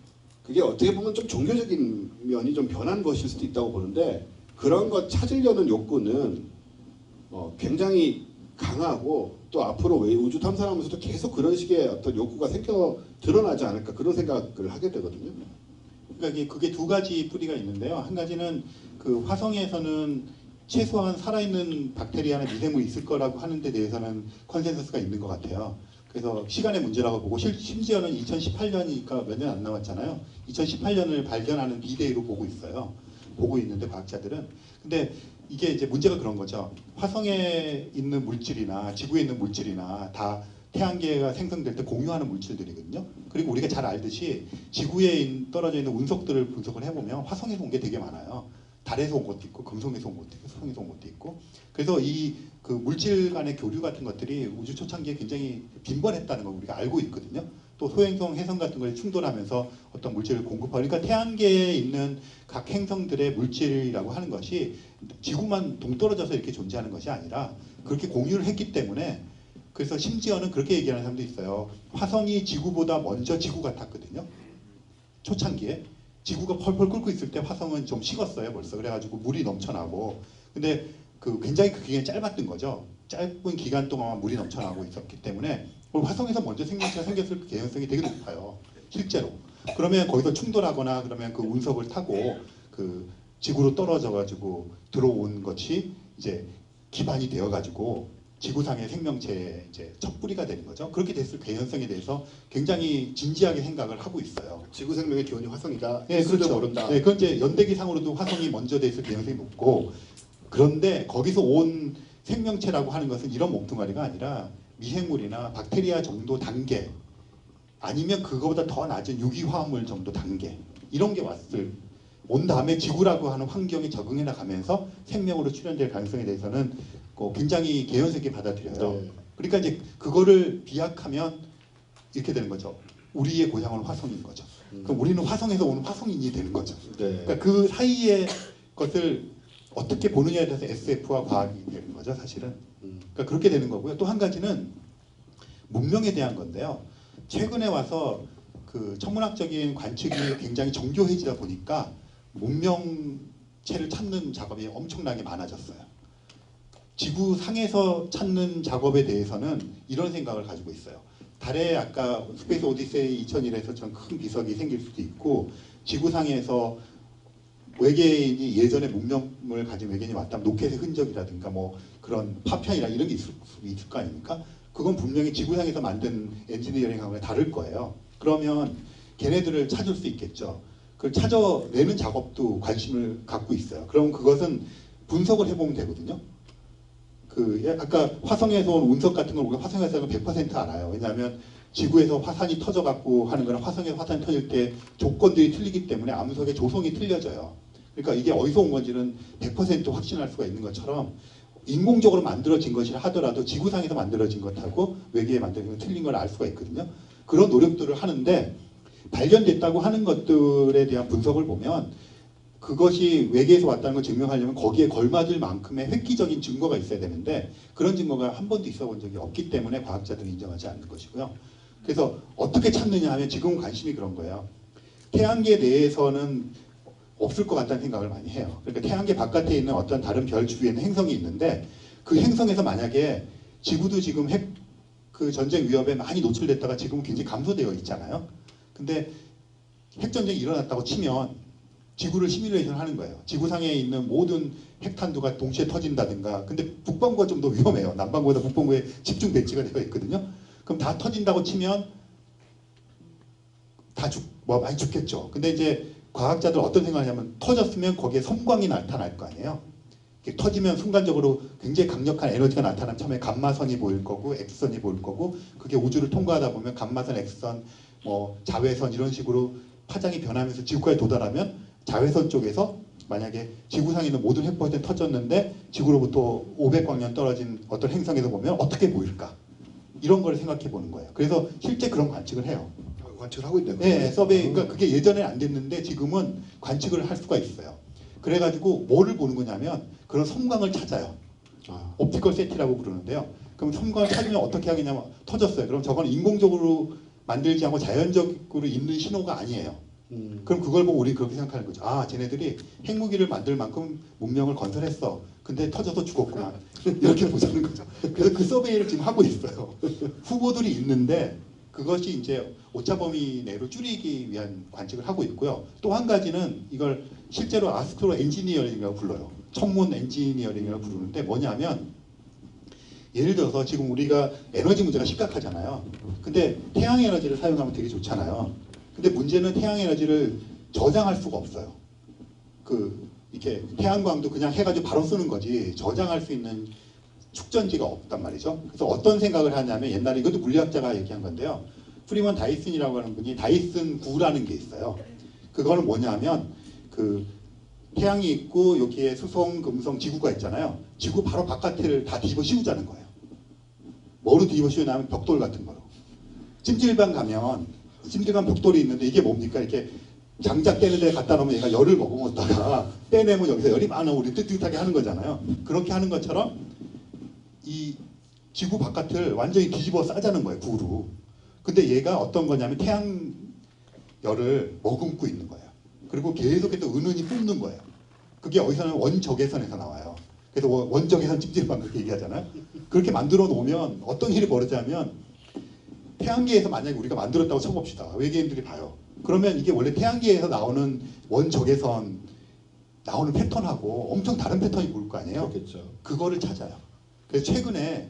그게 어떻게 보면 좀 종교적인 면이 좀 변한 것일 수도 있다고 보는데 그런 것 찾으려는 욕구는 굉장히 강하고 또 앞으로 우주 탐사하면서도 계속 그런 식의 어떤 욕구가 드러나지 않을까 그런 생각을 하게 되거든요. 그러니까 그게 두 가지 뿌리가 있는데요. 한 가지는 그 화성에서는 최소한 살아있는 박테리아나 미생물이 있을 거라고 하는 데 대해서는 컨센서스가 있는 것 같아요. 그래서 시간의 문제라고 보고 심지어는 2018년이니까 몇 년 안 남았잖아요. 2018년을 발견하는 디데이로 보고 있어요. 보고 있는데 과학자들은. 근데 이게 이제 문제가 그런 거죠. 화성에 있는 물질이나 지구에 있는 물질이나 다 태양계가 생성될 때 공유하는 물질들이거든요. 그리고 우리가 잘 알듯이 지구에 떨어져 있는 운석들을 분석을 해보면 화성에서 온 게 되게 많아요. 달에서 온 것도 있고 금성에서 온 것도 있고 수성에서 온 것도 있고. 그래서 이 그 물질 간의 교류 같은 것들이 우주 초창기에 굉장히 빈번했다는 걸 우리가 알고 있거든요. 또 소행성, 해성 같은 걸 충돌하면서 어떤 물질을 공급하고 그러니까 태양계에 있는 각 행성들의 물질이라고 하는 것이 지구만 동떨어져서 이렇게 존재하는 것이 아니라 그렇게 공유를 했기 때문에 그래서 심지어는 그렇게 얘기하는 사람도 있어요. 화성이 지구보다 먼저 지구 같았거든요. 초창기에. 지구가 펄펄 끓고 있을 때 화성은 좀 식었어요 벌써. 그래가지고 물이 넘쳐나고. 근데 그 굉장히 그 기간이 짧았던 거죠. 짧은 기간 동안 물이 넘쳐나고 있었기 때문에 화성에서 먼저 생명체가 생겼을 개연성이 되게 높아요. 실제로. 그러면 거기서 충돌하거나 그러면 그 운석을 타고 그 지구로 떨어져가지고 들어온 것이 이제 기반이 되어가지고 지구상의 생명체의 이제 첫 뿌리가 되는 거죠. 그렇게 됐을 개연성에 대해서 굉장히 진지하게 생각을 하고 있어요. 지구 생명의 기원이 화성이다. 네, 그렇죠. 모른다. 네, 그건 이제 연대기상으로도 화성이 먼저 돼 있을 개연성이 높고 그런데 거기서 온 생명체라고 하는 것은 이런 몸뚱아리가 아니라 미생물이나 박테리아 정도 단계 아니면 그거보다 더 낮은 유기화합물 정도 단계 이런 게 온 다음에 지구라고 하는 환경에 적응해 나가면서 생명으로 출현될 가능성에 대해서는 굉장히 개연성 있게 받아들여요. 네. 그러니까 이제 그거를 비약하면 이렇게 되는 거죠. 우리의 고향은 화성인 거죠. 그럼 우리는 화성에서 오는 화성인이 되는 거죠. 네. 그러니까 그 사이의 것을 어떻게 보느냐에 대해서 SF와 과학이 되는 거죠, 사실은. 그러니까 그렇게 되는 거고요. 또 한 가지는 문명에 대한 건데요. 최근에 와서 그 천문학적인 관측이 굉장히 정교해지다 보니까 문명체를 찾는 작업이 엄청나게 많아졌어요. 지구상에서 찾는 작업에 대해서는 이런 생각을 가지고 있어요. 달에 아까 스페이스 오디세이 2001에서처럼 큰 비석이 생길 수도 있고 지구상에서 외계인이 예전에 문명을 가진 외계인이 왔다면 로켓의 흔적이라든가 뭐 그런 파편이나 이런 게 있을 거 아닙니까? 그건 분명히 지구상에서 만든 엔지니어링하고는 다를 거예요. 그러면 걔네들을 찾을 수 있겠죠. 그걸 찾아내는 작업도 관심을 갖고 있어요. 그럼 그것은 분석을 해보면 되거든요. 아까 화성에서 온 운석 같은 걸 우리가 화성에서는 100% 알아요. 왜냐하면 지구에서 화산이 터져갖고 하는 거랑 화성에서 화산이 터질 때 조건들이 틀리기 때문에 암석의 조성이 틀려져요. 그러니까 이게 어디서 온 건지는 100% 확신할 수가 있는 것처럼 인공적으로 만들어진 것이라 하더라도 지구상에서 만들어진 것하고 외계에 만들어진 건 틀린 걸 알 수가 있거든요. 그런 노력들을 하는데 발견됐다고 하는 것들에 대한 분석을 보면 그것이 외계에서 왔다는 걸 증명하려면 거기에 걸맞을 만큼의 획기적인 증거가 있어야 되는데 그런 증거가 한 번도 있어 본 적이 없기 때문에 과학자들은 인정하지 않는 것이고요. 그래서 어떻게 찾느냐 하면 지금은 관심이 그런 거예요. 태양계 내에서는 없을 것 같다는 생각을 많이 해요. 그러니까 태양계 바깥에 있는 어떤 다른 별 주위에는 행성이 있는데 그 행성에서 만약에 지구도 지금 그 전쟁 위협에 많이 노출됐다가 지금은 굉장히 감소되어 있잖아요. 근데 핵전쟁이 일어났다고 치면 지구를 시뮬레이션 하는 거예요. 지구상에 있는 모든 핵탄두가 동시에 터진다든가. 근데 북반구가 좀 더 위험해요. 남반구보다 북반구에 집중 배치가 되어 있거든요. 그럼 다 터진다고 치면 많이 죽겠죠. 근데 이제 과학자들 어떤 생각을 하냐면 터졌으면 거기에 섬광이 나타날 거 아니에요. 터지면 순간적으로 굉장히 강력한 에너지가 나타나면 처음에 감마선이 보일 거고 X선이 보일 거고 그게 우주를 통과하다 보면 감마선, X선, 뭐 자외선 이런 식으로 파장이 변하면서 지구까지 도달하면 자외선 쪽에서 만약에 지구상에 있는 모든 핵폭탄이 터졌는데 지구로부터 500광년 떨어진 어떤 행성에서 보면 어떻게 보일까? 이런 걸 생각해 보는 거예요. 그래서 실제 그런 관측을 해요. 관측을 하고 있네요. 네, 서베이. 그러니까 그게 예전에 안 됐는데 지금은 관측을 할 수가 있어요. 그래가지고 뭐를 보는 거냐면 그런 섬광을 찾아요. 옵티컬 세티라고 부르는데요. 그럼 섬광을 찾으면 어떻게 하겠냐면 터졌어요. 그럼 저건 인공적으로 만들지 않고 자연적으로 있는 신호가 아니에요. 그럼 그걸 보고 우리 그렇게 생각하는 거죠. 아, 쟤네들이 핵무기를 만들 만큼 문명을 건설했어. 근데 터져서 죽었구나. 이렇게 보자는 거죠. 그래서 그 서베이를 지금 하고 있어요. 후보들이 있는데 그것이 이제 오차 범위 내로 줄이기 위한 관측을 하고 있고요. 또 한 가지는 이걸 실제로 아스트로 엔지니어링이라고 불러요. 천문 엔지니어링이라고 부르는데 뭐냐면 예를 들어서 지금 우리가 에너지 문제가 심각하잖아요. 근데 태양 에너지를 사용하면 되게 좋잖아요. 근데 문제는 태양 에너지를 저장할 수가 없어요. 이렇게 태양광도 그냥 해가지고 바로 쓰는 거지 저장할 수 있는 축전지가 없단 말이죠. 그래서 어떤 생각을 하냐면 옛날에 이것도 물리학자가 얘기한 건데요. 프리먼 다이슨이라고 하는 분이 다이슨 구라는 게 있어요. 그거는 뭐냐면 태양이 있고 여기에 수성, 금성, 지구가 있잖아요. 지구 바로 바깥을 다 뒤집어 씌우자는 거예요. 뭐로 뒤집어 씌우냐면 벽돌 같은 거로. 찜질방 가면 찜질방 벽돌이 있는데 이게 뭡니까? 이렇게 장작 깨는 데 갖다 놓으면 얘가 열을 머금었다가 빼내면 여기서 열이 많아 우리 뜨뜻하게 하는 거잖아요. 그렇게 하는 것처럼 이 지구 바깥을 완전히 뒤집어 싸자는 거예요. 구로. 근데 얘가 어떤 거냐면 태양 열을 머금고 있는 거예요. 그리고 계속해서 은은히 뿜는 거예요. 그게 어디서는 원적외선에서 나와요. 그래서 원적외선 찜질방 그렇게 얘기하잖아요. 그렇게 만들어 놓으면 어떤 일이 벌어지냐면 태양계에서 만약에 우리가 만들었다고 쳐봅시다. 외계인들이 봐요. 그러면 이게 원래 태양계에서 나오는 원적외선 나오는 패턴하고 엄청 다른 패턴이 보일 거 아니에요. 그렇겠죠. 그거를 찾아요. 그래서 최근에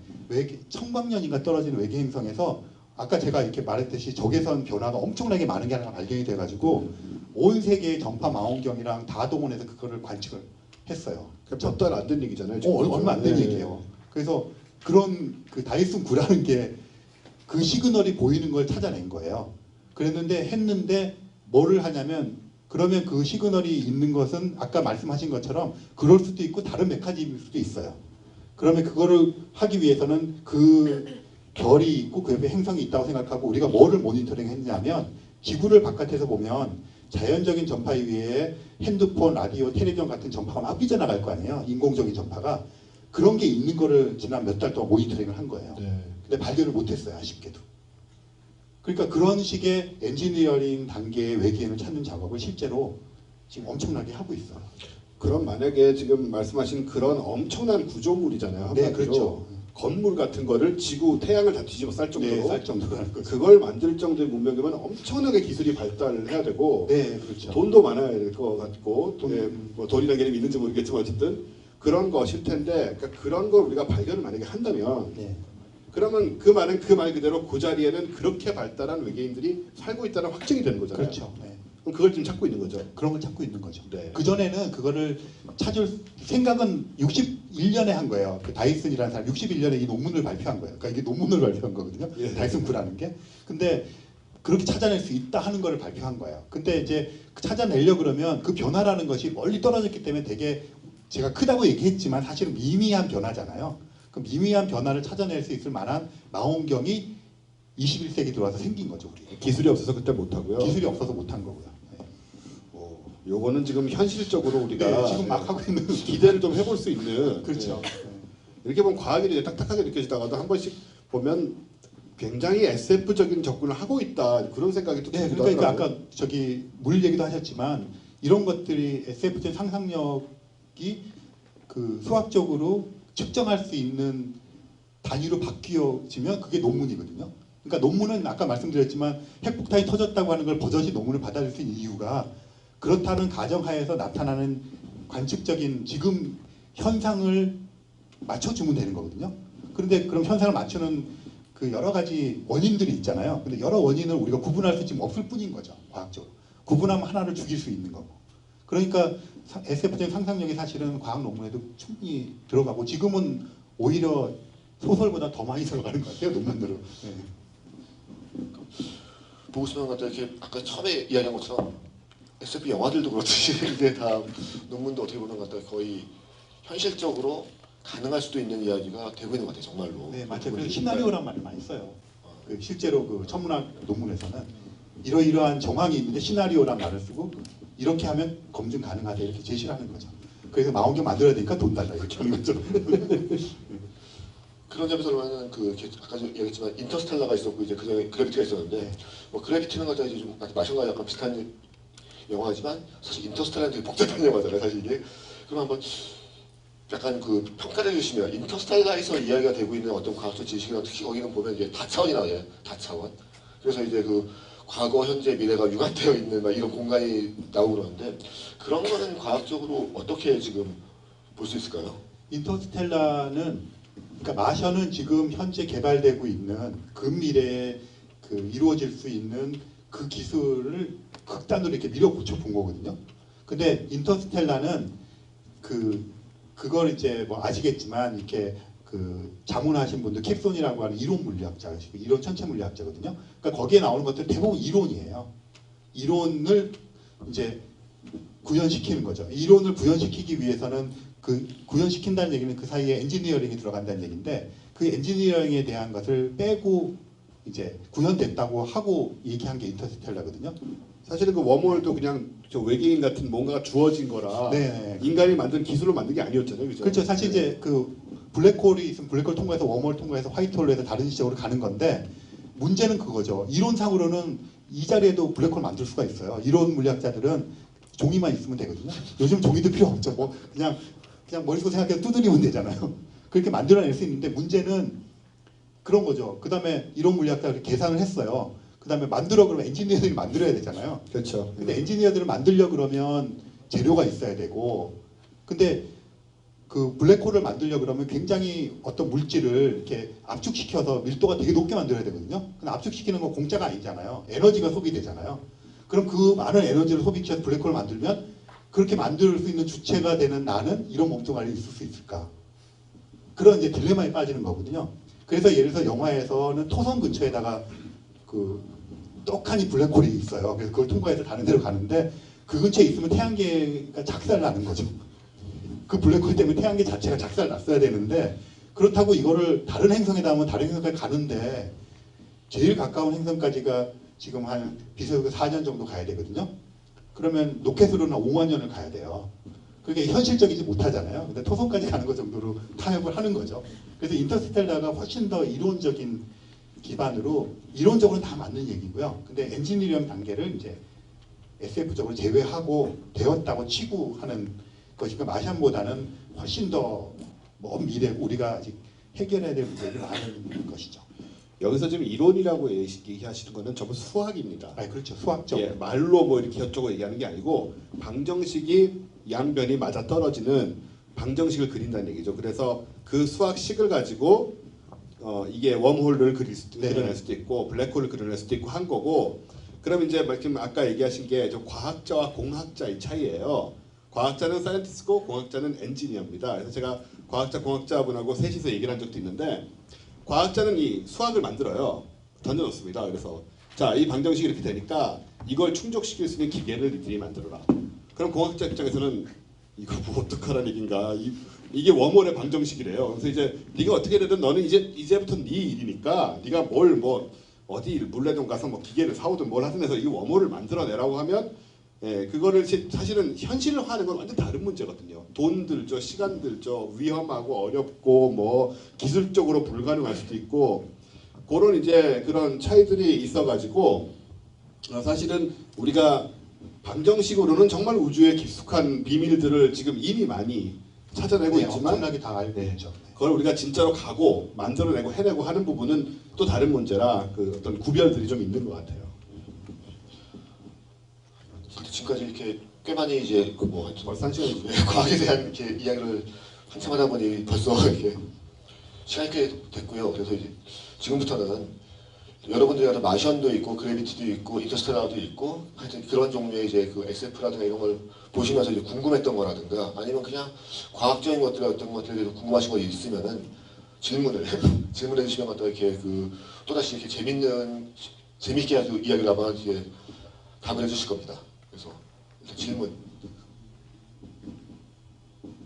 청광년인가 떨어지는 외계 행성에서 아까 제가 이렇게 말했듯이 적외선 변화가 엄청나게 많은 게 하나 발견이 돼가지고 온 세계의 전파 망원경이랑 다 동원해서 그거를 관측을 했어요. 몇 달 안 된 얘기잖아요. 지금. 얼마 안 된 얘기예요. 그래서 그런 다이슨 구라는 게 그 시그널이 보이는 걸 찾아낸 거예요. 했는데 뭐를 하냐면 그러면 그 시그널이 있는 것은 아까 말씀하신 것처럼 그럴 수도 있고 다른 메커니즘일 수도 있어요. 그러면 그거를 하기 위해서는 그 별이 있고 그 옆에 행성이 있다고 생각하고 우리가 뭐를 모니터링 했냐면 지구를 바깥에서 보면 자연적인 전파 위에 핸드폰, 라디오, 텔레비전 같은 전파가 막 삐져나갈 거 아니에요. 인공적인 전파가. 그런 게 있는 거를 지난 몇 달 동안 모니터링을 한 거예요. 네. 근데 발견을 못했어요. 아쉽게도. 그러니까 그런 식의 엔지니어링 단계의 외계인을 찾는 작업을 실제로 지금 엄청나게 하고 있어요. 그럼 만약에 지금 말씀하신 그런 엄청난 구조물이잖아요. 네, 한마디로. 그렇죠. 건물 같은 거를 지구 태양을 다 뒤집어 쌀 정도로 네, 쌀 정도로 하는 거죠. 그걸 만들 정도의 문명이면 엄청나게 기술이 발달을 해야 되고 네, 그렇죠. 돈도 많아야 될 것 같고 돈. 예, 뭐 돈이라는 개념이 있는지 모르겠지만 어쨌든 그런 것일 텐데 그러니까 그런 걸 우리가 발견을 만약에 한다면 네. 그러면 그 말은 그 말 그대로 그 자리에는 그렇게 발달한 외계인들이 살고 있다는 확증이 되는 거잖아요. 그렇죠. 네. 그럼 그걸 지금 찾고 있는 거죠. 그런 걸 찾고 있는 거죠. 네. 그 전에는 그거를 찾을 생각은 61년에 한 거예요. 그 다이슨이라는 사람 61년에 이 논문을 발표한 거예요. 그러니까 이게 논문을 발표한 거거든요. 예. 다이슨 구라는 게. 근데 그렇게 찾아낼 수 있다 하는 거를 발표한 거예요. 근데 이제 찾아내려 그러면 그 변화라는 것이 멀리 떨어졌기 때문에 되게 제가 크다고 얘기했지만 사실은 미미한 변화잖아요. 그 미미한 변화를 찾아낼 수 있을 만한 망원경이 21세기 들어와서 생긴 거죠. 우리. 기술이 없어서 그때 못 하고요. 기술이 없어서 못한 거고요. 네. 요거는 지금 현실적으로 우리가 네, 지금 막 하고 있는 기대를 좀 해볼 수 있는 그렇죠. 네. 이렇게 보면 과학이 이제 딱딱하게 느껴지다가도 한 번씩 보면 굉장히 SF적인 접근을 하고 있다 그런 생각이 또 네, 들기도 그러니까 하더라고요. 아까 저기 물 얘기도 하셨지만 이런 것들이 SF적인 상상력이 그 수학적으로 측정할 수 있는 단위로 바뀌어지면 그게 논문이거든요. 그러니까 논문은 아까 말씀드렸지만 핵폭탄이 터졌다고 하는 걸 버젓이 논문을 받아들일 수 있는 이유가 그렇다는 가정하에서 나타나는 관측적인 지금 현상을 맞춰주면 되는 거거든요. 그런데 그럼 현상을 맞추는 그 여러 가지 원인들이 있잖아요. 근데 여러 원인을 우리가 구분할 수 지금 없을 뿐인 거죠. 과학적으로. 구분하면 하나를 죽일 수 있는 거고. 그러니까 SF적인 상상력이 사실은 과학 논문에도 충분히 들어가고 지금은 오히려 소설보다 더 많이 들어가는 것 같아요. 논문으로. 네. 보고서는 갖다 이렇게 아까 처음에 이야기한 것처럼 SF 영화들도 그렇듯이 이게 다 논문도 어떻게 보면 갖다 거의 현실적으로 가능할 수도 있는 이야기가 되고 있는 것 같아요. 정말로. 네, 맞아요. 그래서 시나리오란 말을 많이 써요. 그 실제로 그 천문학 논문에서는 이러이러한 정황이 있는데 시나리오란 말을 쓰고 이렇게 하면 검증 가능하다 이렇게 제시를 하는 거죠. 그래서 망원경 만들어야 되니까 돈 달라 이렇게 하는 거죠. 그런 점에서는 그 아까 얘기했지만 인터스텔라가 있었고 이제 그전에 그래비티가 있었는데 네. 뭐 그래비티는 갖다 이제 좀 마션과 약간 비슷한 영화지만 사실 인터스텔라는 되게 복잡한 영화잖아요. 사실 이게 그럼 한번 약간 그 평가를 해주시면 인터스텔라에서 이야기가 되고 있는 어떤 과학적 지식이나 특히 거기는 보면 이게 다차원이 나와요. 다차원. 그래서 이제 그 과거, 현재, 미래가 융합되어 있는 막 이런 공간이 나오고 그러는데 그런 거는 과학적으로 어떻게 지금 볼 수 있을까요? 인터스텔라는 그러니까 마션은 지금 현재 개발되고 있는 근미래에 그 이루어질 수 있는 그 기술을 극단으로 이렇게 밀어붙여 본 거거든요. 근데 인터스텔라는 그걸 이제 뭐 아시겠지만 이렇게 그 자문하신 분들 캡손이라고 하는 이론 물리학자시고 이론 천체 물리학자거든요. 그러니까 거기에 나오는 것들 대부분 이론이에요. 이론을 이제 구현시키는 거죠. 이론을 구현시키기 위해서는 그 구현시킨다는 얘기는 그 사이에 엔지니어링이 들어간다는 얘기인데 그 엔지니어링에 대한 것을 빼고 이제 구현됐다고 하고 얘기한 게 인터스텔라거든요. 사실은 그 웜홀도 그냥 저 외계인 같은 뭔가가 주어진 거라 네. 인간이 만든 기술로 만든 게 아니었잖아요, 그죠? 그렇죠. 사실 이제 그 블랙홀이 있으면 블랙홀 통과해서 웜홀 통과해서 화이트홀로 해서 다른 지역으로 가는 건데 문제는 그거죠. 이론상으로는 이 자리에도 블랙홀 만들 수가 있어요. 이론 물리학자들은 종이만 있으면 되거든요. 요즘 종이도 필요 없죠. 뭐 그냥 머릿속 생각해서 두드리면 되잖아요. 그렇게 만들어낼 수 있는데 문제는 그런 거죠. 그 다음에 이론 물리학자들이 계산을 했어요. 그 다음에 만들어 그러면 엔지니어들이 만들어야 되잖아요. 그렇죠. 근데 엔지니어들을 만들려 그러면 재료가 있어야 되고 근데 그 블랙홀을 만들려 그러면 굉장히 어떤 물질을 이렇게 압축시켜서 밀도가 되게 높게 만들어야 되거든요. 근데 압축시키는 건 공짜가 아니잖아요. 에너지가 소비되잖아요. 그럼 그 많은 에너지를 소비시켜서 블랙홀을 만들면 그렇게 만들 수 있는 주체가 되는 나는 이런 몸통 안에 있을 수 있을까? 그런 이제 딜레마에 빠지는 거거든요. 그래서 예를 들어서 영화에서는 토성 근처에다가 그 떡하니 블랙홀이 있어요. 그래서 그걸 통과해서 다른 데로 가는데 그 근처에 있으면 태양계가 작살나는 거죠. 그 블랙홀 때문에 태양계 자체가 작살났어야 되는데 그렇다고 이거를 다른 행성에다 하면 다른 행성까지 가는데 제일 가까운 행성까지가 지금 한 비서그 4년 정도 가야 되거든요. 그러면 로켓으로는 5만 년을 가야 돼요. 그게 현실적이지 못하잖아요. 근데 토성까지 가는 것 정도로 타협을 하는 거죠. 그래서 인터스텔라가 훨씬 더 이론적인 기반으로 이론적으로는 다 맞는 얘기고요. 근데 엔지니어링 단계를 이제 SF적으로 제외하고 되었다고 치고 하는 것이니까 마션보다는 훨씬 더 먼 미래 우리가 아직 해결해야 될 문제들이 많은 것이죠. 여기서 지금 이론이라고 얘기하시는 거는 전부 수학입니다. 아, 그렇죠. 수학적. 예, 말로 뭐 이렇게 어쩌고 얘기하는 게 아니고 방정식이 양변이 맞아 떨어지는 방정식을 그린다는 얘기죠. 그래서 그 수학식을 가지고 이게 웜홀을 네. 그려낼 수도 있고 블랙홀을 그려낼 수도 있고 한 거고. 그럼 이제 지금 아까 얘기하신 게 좀 과학자와 공학자의 차이예요. 과학자는 사이언티스트고 공학자는 엔지니어입니다. 그래서 제가 과학자 공학자분하고 셋이서 얘기를 한 적도 있는데 과학자는 이 수학을 만들어요. 던져놓습니다. 그래서 자, 이 방정식이 이렇게 되니까 이걸 충족시킬 수 있는 기계를 니들이 만들어라. 그럼 공학자 입장에서는 이거 뭐 어떡하라는 얘기인가. 이게 웜홀의 방정식이래요. 그래서 이제 네가 어떻게 되든 너는 이제부터 네 일이니까 네가 뭘 뭐 어디 물레동 가서 뭐 기계를 사오든 뭘 하든 해서 이 웜홀을 만들어내라고 하면 예, 그거를 사실은 현실화하는 건 완전 다른 문제거든요. 돈 들죠, 시간 들죠, 위험하고 어렵고 뭐 기술적으로 불가능할 수도 있고 그런 이제 그런 차이들이 있어가지고 사실은 우리가 방정식으로는 정말 우주의 깊숙한 비밀들을 지금 이미 많이 찾아내고 네, 있지만 엄청나게 다 알고 있죠. 네. 그걸 우리가 진짜로 가고 만들어내고 해내고 하는 부분은 또 다른 문제라 그 어떤 구별들이 좀 있는 것 같아요. 지금까지 이렇게 꽤 많이 이제 그뭐 벌써 한 시간이죠. 과학에 대한 이렇게 이야기를 한참 하다 보니 벌써 이렇게 시간이 꽤 됐고요. 그래서 이제 지금부터는 여러분들이 아는 마션도 있고 그래비티도 있고 인터스텔라도 있고 하여튼 그런 종류의 이제 그 SF라든가 이런 걸 보시면서 이제 궁금했던 거라든가 아니면 그냥 과학적인 것들 어떤 것들에 대해서 궁금하신 거 있으면은 질문해 주시면 어떤 이렇게 그 또다시 이렇게 재밌게 아주 이야기를 아마 이제 답을 해주실 겁니다. 그래서 일단 질문. 보통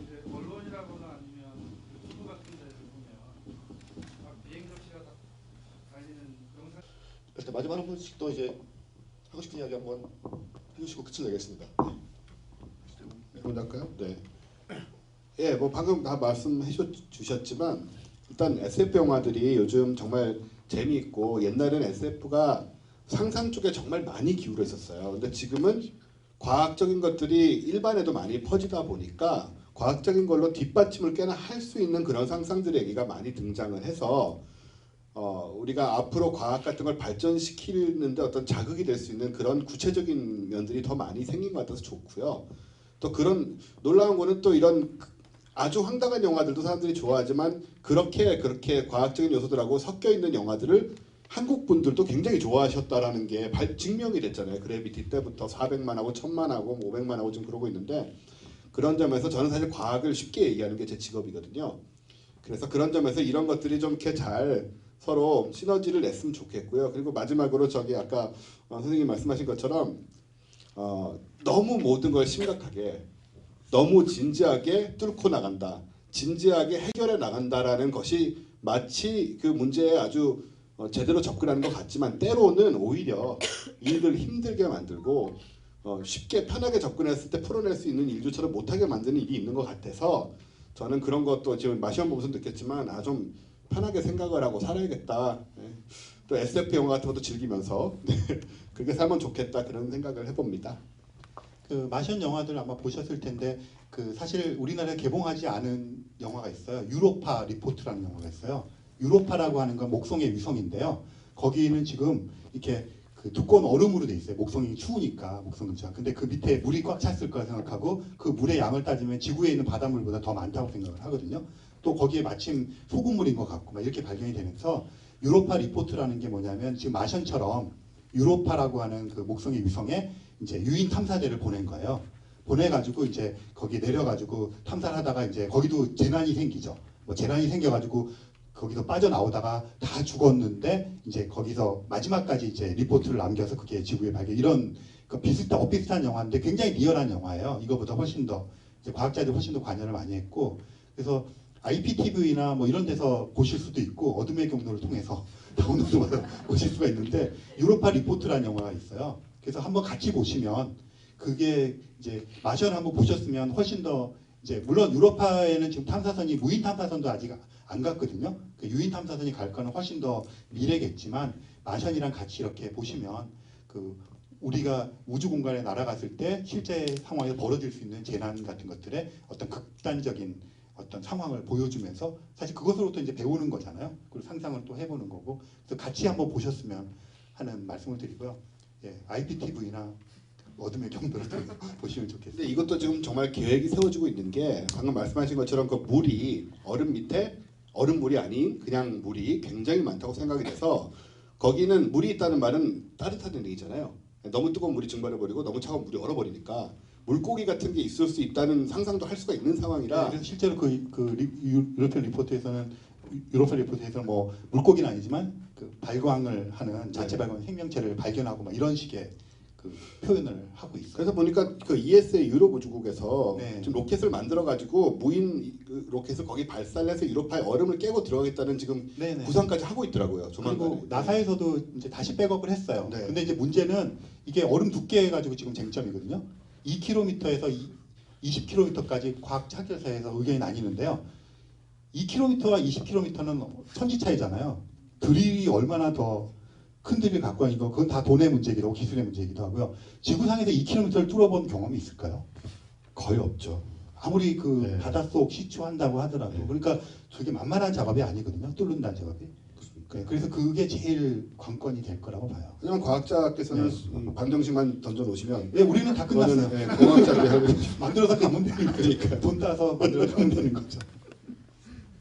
이제 언론이라거나 아니면 유튜브 같은 데를 보면 막 비행 접시가 딱 달리는 영상. 일단 마지막 한 분씩 또 이제 하고 싶은 이야기 한번 해주시고 끝을 내겠습니다. 먼저 할까요? 네. 예, 뭐 방금 다 말씀해 주셨지만 일단 SF 영화들이 요즘 정말 재미있고 옛날엔 SF가 상상 쪽에 정말 많이 기울어 있었어요. 근데 지금은 과학적인 것들이 일반에도 많이 퍼지다 보니까 과학적인 걸로 뒷받침을 꽤나 할 수 있는 그런 상상들의 얘기가 많이 등장을 해서 우리가 앞으로 과학 같은 걸 발전시키는데 어떤 자극이 될 수 있는 그런 구체적인 면들이 더 많이 생긴 것 같아서 좋고요. 또 그런 놀라운 거는 또 이런 아주 황당한 영화들도 사람들이 좋아하지만 그렇게 과학적인 요소들하고 섞여 있는 영화들을 한국 분들도 굉장히 좋아하셨다라는 게 증명이 됐잖아요. 그래비티 때부터 400만하고 1000만하고 500만하고 지금 그러고 있는데 그런 점에서 저는 사실 과학을 쉽게 얘기하는 게 제 직업이거든요. 그래서 그런 점에서 이런 것들이 좀 이렇게 잘 서로 시너지를 냈으면 좋겠고요. 그리고 마지막으로 저기 아까 선생님이 말씀하신 것처럼 너무 모든 걸 심각하게 너무 진지하게 뚫고 나간다. 진지하게 해결해 나간다라는 것이 마치 그 문제에 아주 제대로 접근하는 것 같지만 때로는 오히려 일을 힘들게 만들고 쉽게 편하게 접근했을 때 풀어낼 수 있는 일조차를 못하게 만드는 일이 있는 것 같아서 저는 그런 것도 지금 마시안 보면서 느꼈지만 좀 편하게 생각을 하고 살아야겠다. 네. 또 SF 영화 같은 것도 즐기면서 그렇게 살면 좋겠다 그런 생각을 해봅니다. 그 마션 영화들 아마 보셨을 텐데 그 사실 우리나라에 개봉하지 않은 영화가 있어요. 유로파 리포트라는 영화가 있어요. 유로파라고 하는 건 목성의 위성인데요. 거기는 지금 이렇게 그 두꺼운 얼음으로 돼 있어요. 목성이 추우니까 목성 근처. 근데 그 밑에 물이 꽉 찼을 거라 생각하고 그 물의 양을 따지면 지구에 있는 바닷물보다 더 많다고 생각을 하거든요. 또 거기에 마침 소금물인 것 같고 막 이렇게 발견이 되면서 유로파 리포트라는 게 뭐냐면 지금 마션처럼 유로파라고 하는 그 목성의 위성에 이제 유인 탐사대를 보낸 거예요. 보내가지고 이제 거기 내려가지고 탐사를 하다가 이제 거기도 재난이 생기죠. 뭐 재난이 생겨가지고 거기서 빠져나오다가 다 죽었는데 이제 거기서 마지막까지 이제 리포트를 남겨서 그게 지구에 발견 이런 그 비슷한 영화인데 굉장히 리얼한 영화예요. 이거보다 훨씬 더 이제 과학자들이 훨씬 더 관여를 많이 했고 그래서 IPTV나 뭐 이런 데서 보실 수도 있고 어둠의 경로를 통해서 다운로드받아 보실 수가 있는데 유로파 리포트라는 영화가 있어요. 그래서 한번 같이 보시면 그게 이제 마션 한번 보셨으면 훨씬 더 이제 물론 유로파에는 지금 탐사선이 무인 탐사선도 아직 안 갔거든요. 그 유인 탐사선이 갈 거는 훨씬 더 미래겠지만 마션이랑 같이 이렇게 보시면 그 우리가 우주 공간에 날아갔을 때 실제 상황에서 벌어질 수 있는 재난 같은 것들의 어떤 극단적인 어떤 상황을 보여주면서 사실 그것으로부터 이제 배우는 거잖아요. 그리고 상상을 또 해보는 거고. 그래서 같이 한번 보셨으면 하는 말씀을 드리고요. 예, IPTV나 어둠의 경로를 보시면 좋겠습니다. 근데 이것도 지금 정말 계획이 세워지고 있는 게 방금 말씀하신 것처럼 그 물이 얼음 밑에 얼음물이 아닌 그냥 물이 굉장히 많다고 생각이 돼서 거기는 물이 있다는 말은 따뜻하다는 얘기잖아요. 너무 뜨거운 물이 증발해버리고 너무 차가운 물이 얼어버리니까 물고기 같은 게 있을 수 있다는 상상도 할 수가 있는 상황이라 네, 그래서 실제로 유로피안 리포트에서는 뭐 물고기는 아니지만 그 발광을 하는 자체 발광 생명체를 발견하고 막 이런 식의 그 표현을 하고 있어요. 그래서 보니까 그 ESA 유럽 우주국에서 네. 지금 로켓을 만들어 가지고 무인 그 로켓을 거기 발사해서 유로파의 얼음을 깨고 들어가겠다는 지금 네네. 구상까지 하고 있더라고요. 조만간에. 그리고 나사에서도 이제 다시 백업을 했어요. 네. 근데 이제 문제는 이게 얼음 두께 가지고 지금 쟁점이거든요. 2km에서 20km까지 과학 차결사에서 의견이 나뉘는데요. 2km와 20km는 천지 차이잖아요. 드릴이 얼마나 더 큰 드릴 갖고 하는 거 그건 다 돈의 문제이기도 하고 기술의 문제이기도 하고요. 지구상에서 2km를 뚫어본 경험이 있을까요? 거의 없죠. 아무리 그 네. 바닷속 시추한다고 하더라도 그러니까 되게 만만한 작업이 아니거든요. 뚫는다는 작업이. 네, 그래서 그게 제일 관건이 될 거라고 봐요. 하지만 과학자께서는 방정식만 던져 놓으시면 예, 우리는 다 끝났어요. 그거는 공학자들이 하는 만들어서 가면 되는 거니까 그러니까 돈 따서 만들어서 가면 되는 거죠.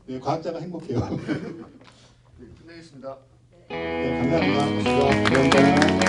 네, 과학자가 행복해요. 끝내겠습니다. 네, 감사합니다. 감사합니다.